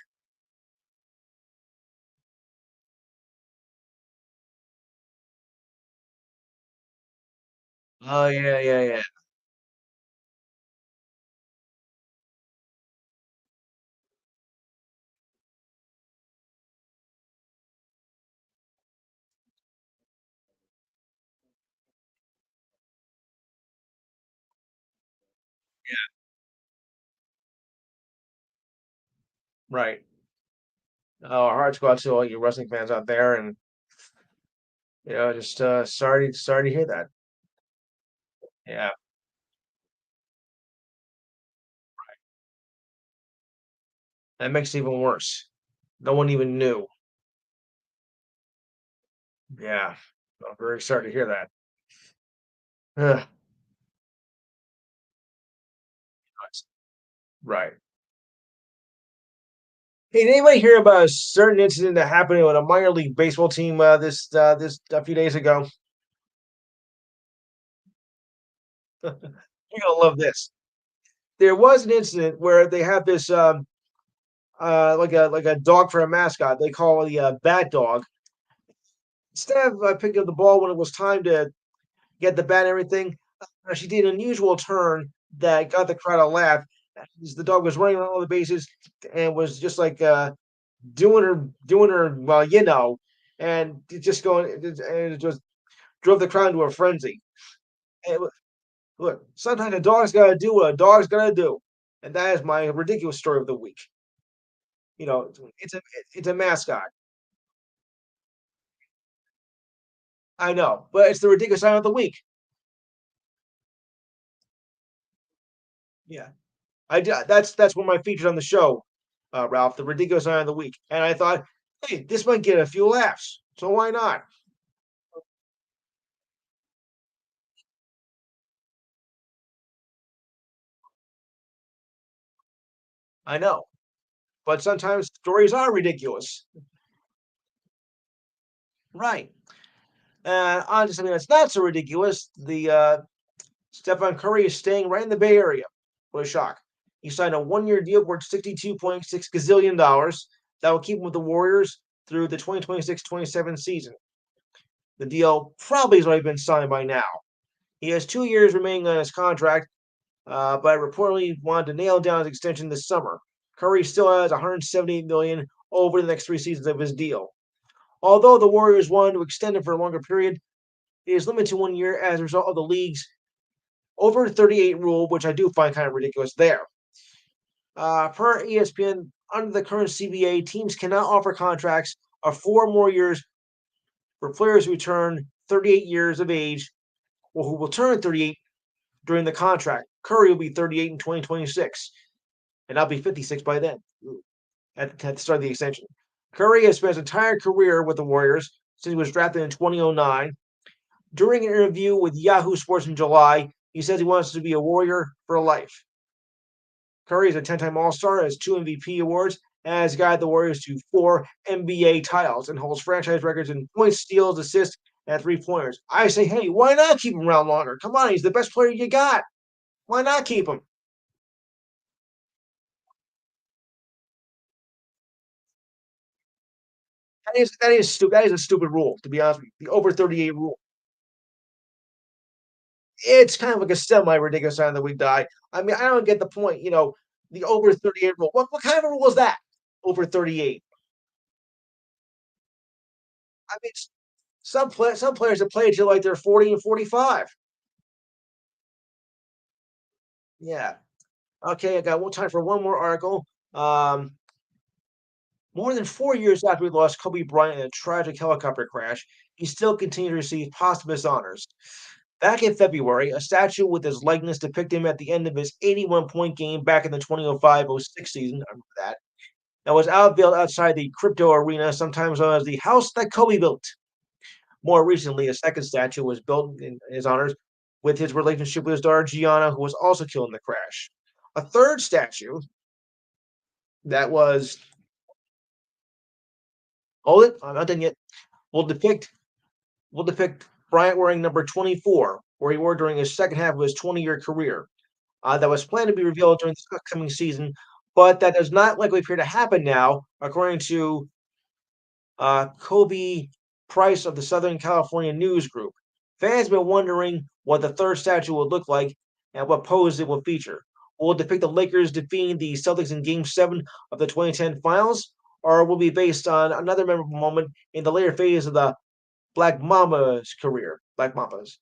Oh yeah, yeah, yeah. Right. Oh, our hearts go out to all you wrestling fans out there, and just sorry to hear that. Yeah, that makes it even worse. No one even knew. Yeah, I'm very sorry to hear that. Ugh, right. Hey, did anybody hear about a certain incident that happened with a minor league baseball team this a few days ago? You're gonna love this. There was an incident where they have this like a dog for a mascot. They call it the bat dog. Instead of picking up the ball when it was time to get the bat and everything, she did an unusual turn that got the crowd to laugh. As the dog was running around all the bases and was just like doing her well, and it just going and it just drove the crowd into a frenzy. And look, sometimes a dog's got to do what a dog's got to do, and that is my ridiculous story of the week. It's a mascot. I know, but it's the ridiculous sign of the week. Yeah, that's one of my features on the show, Ralph. The ridiculous sign of the week, and I thought, hey, this might get a few laughs, so why not? I know, but sometimes stories are ridiculous, right? On to something that's not so ridiculous. The Stephen Curry is staying right in the Bay Area. What a shock. He signed a 1 year deal worth $62.6 gazillion that will keep him with the Warriors through the 2026-27 season. The deal probably has already been signed by now. He has 2 years remaining on his contract, but reportedly wanted to nail down his extension this summer. Curry still has $178 million over the next 3 seasons of his deal. Although the Warriors wanted to extend it for a longer period, it is limited to 1 year as a result of the league's over 38 rule, which I do find kind of ridiculous there. Per ESPN, under the current CBA, teams cannot offer contracts of 4 more years for players who turn 38 years of age or who will turn 38 during the contract. Curry will be 38 in 2026, and I'll be 56 by then at the start of the extension. Curry has spent his entire career with the Warriors since he was drafted in 2009. During an interview with Yahoo Sports in July, he says he wants to be a Warrior for life. Curry is a 10-time All-Star, has 2 MVP awards, and has guided the Warriors to 4 NBA titles and holds franchise records in points, steals, assists, and three-pointers. I say, hey, why not keep him around longer? Come on, he's the best player you got. Why not keep him? That is stupid. That is a stupid rule, to be honest with you. The over 38 rule. It's kind of like a semi ridiculous sign of the week die. I mean, I don't get the point. The over 38 rule. What kind of a rule is that? Over 38. I mean, some players have played till like they're 40 and 45. Yeah. Okay, I got one time for one more article. More than 4 years after we lost Kobe Bryant in a tragic helicopter crash, he still continued to receive posthumous honors. Back in February, a statue with his likeness depicted him at the end of his 81-point game back in the 2005-06 season. I remember that. That was unveiled outside the crypto arena, sometimes known as the house that Kobe built. More recently, a second statue was built in his honors with his relationship with his daughter Gianna, who was also killed in the crash. A third statue that was hold it, I'm not done yet. Will depict will depict Bryant wearing number 24, where he wore during his second half of his 20-year career. That was planned to be revealed during this upcoming season, but that does not likely appear to happen now, according to Kobe Price of the Southern California News Group. Fans have been wondering what the third statue would look like and what pose it will feature. Will it depict the Lakers defeating the Celtics in Game 7 of the 2010 finals, or will it be based on another memorable moment in the later phase of the Black Mama's career? Black Mama's.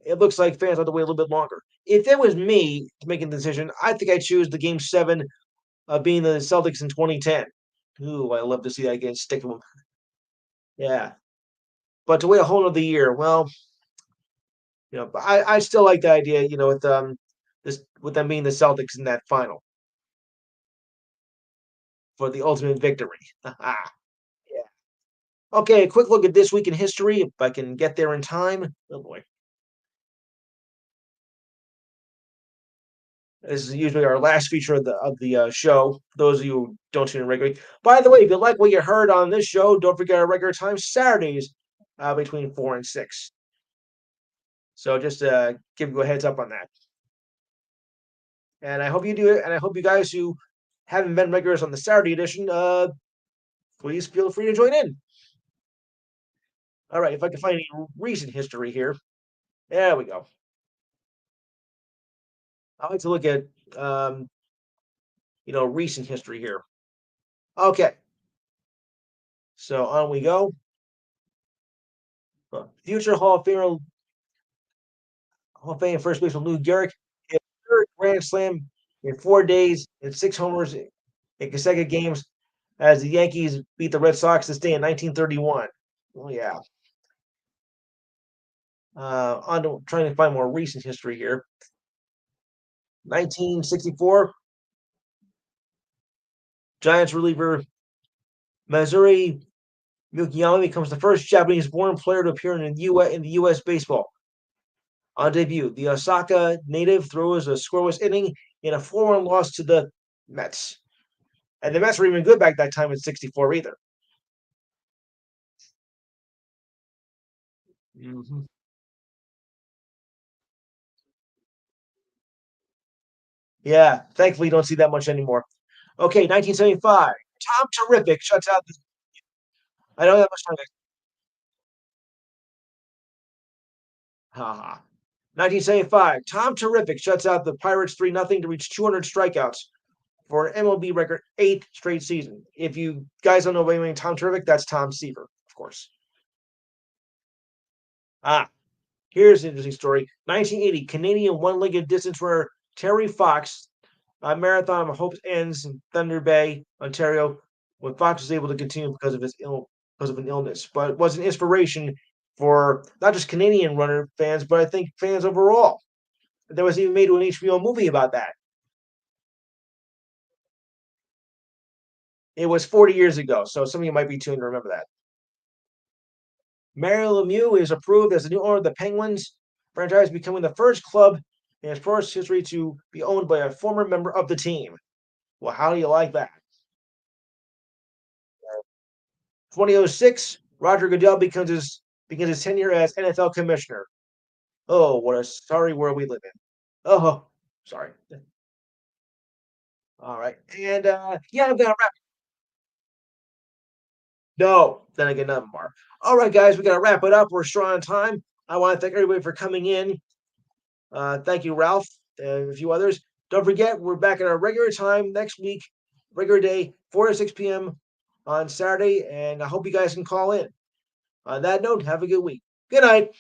It looks like fans have to wait a little bit longer. If it was me making the decision, I think I'd choose the Game 7 being the Celtics in 2010. Ooh, I love to see that again. Stick with them. Yeah, but to wait a whole another year, well, but I still like the idea, with this with them being the Celtics in that final for the ultimate victory. Yeah. Okay, a quick look at this week in history, if I can get there in time. Oh boy, this is usually our last feature of the show. For those of you who don't tune in regularly. By the way, if you like what you heard on this show, don't forget our regular time Saturdays between 4 and 6. So just give you a heads up on that. And I hope you do it. And I hope you guys who haven't been regulars on the Saturday edition, please feel free to join in. All right, if I can find any recent history here. There we go. I like to look at recent history here. Okay, so on we go. Future Hall of Fame first baseman Lou Gehrig hit third Grand Slam in 4 days and 6 homers in consecutive games as the Yankees beat the Red Sox this day in 1931. Oh yeah. On to trying to find more recent history here. 1964, Giants reliever Matsuri Mukiyama becomes the first Japanese-born player to appear in the U.S. baseball. On debut, the Osaka native throws a scoreless inning in a 4-1 loss to the Mets. And the Mets were even good back that time in 64 either. Mhm. Yeah, thankfully you don't see that much anymore. Okay, 1975. Tom Terrific shuts out the. I don't have much time. Haha. 1975. Tom Terrific shuts out the Pirates 3-0 to reach 200 strikeouts for an MLB record 8th straight season. If you guys don't know what I mean, Tom Terrific, that's Tom Seaver, of course. Ah, here's an interesting story. 1980, Canadian one-legged distance runner Terry Fox, a marathon of Hope ends in Thunder Bay, Ontario, when Fox was able to continue because of an illness, but was an inspiration for not just Canadian runner fans, but I think fans overall. There was even made an HBO movie about that. It was 40 years ago, so some of you might be tuned to remember that. Mario Lemieux is approved as the new owner of the Penguins franchise, becoming the first club in its sports history to be owned by a former member of the team. Well, how do you like that? 2006, Roger Goodell begins his tenure as NFL commissioner. Oh, what a sorry world we live in. Oh, sorry. All right, and yeah, I'm gonna wrap. No, then again, none more. All right, guys, we gotta wrap it up. We're short on time. I want to thank everybody for coming in. Thank you, Ralph, and a few others. Don't forget, we're back at our regular time next week, regular day, 4 to 6 p.m. on Saturday, and I hope you guys can call in. On that note, have a good week. Good night.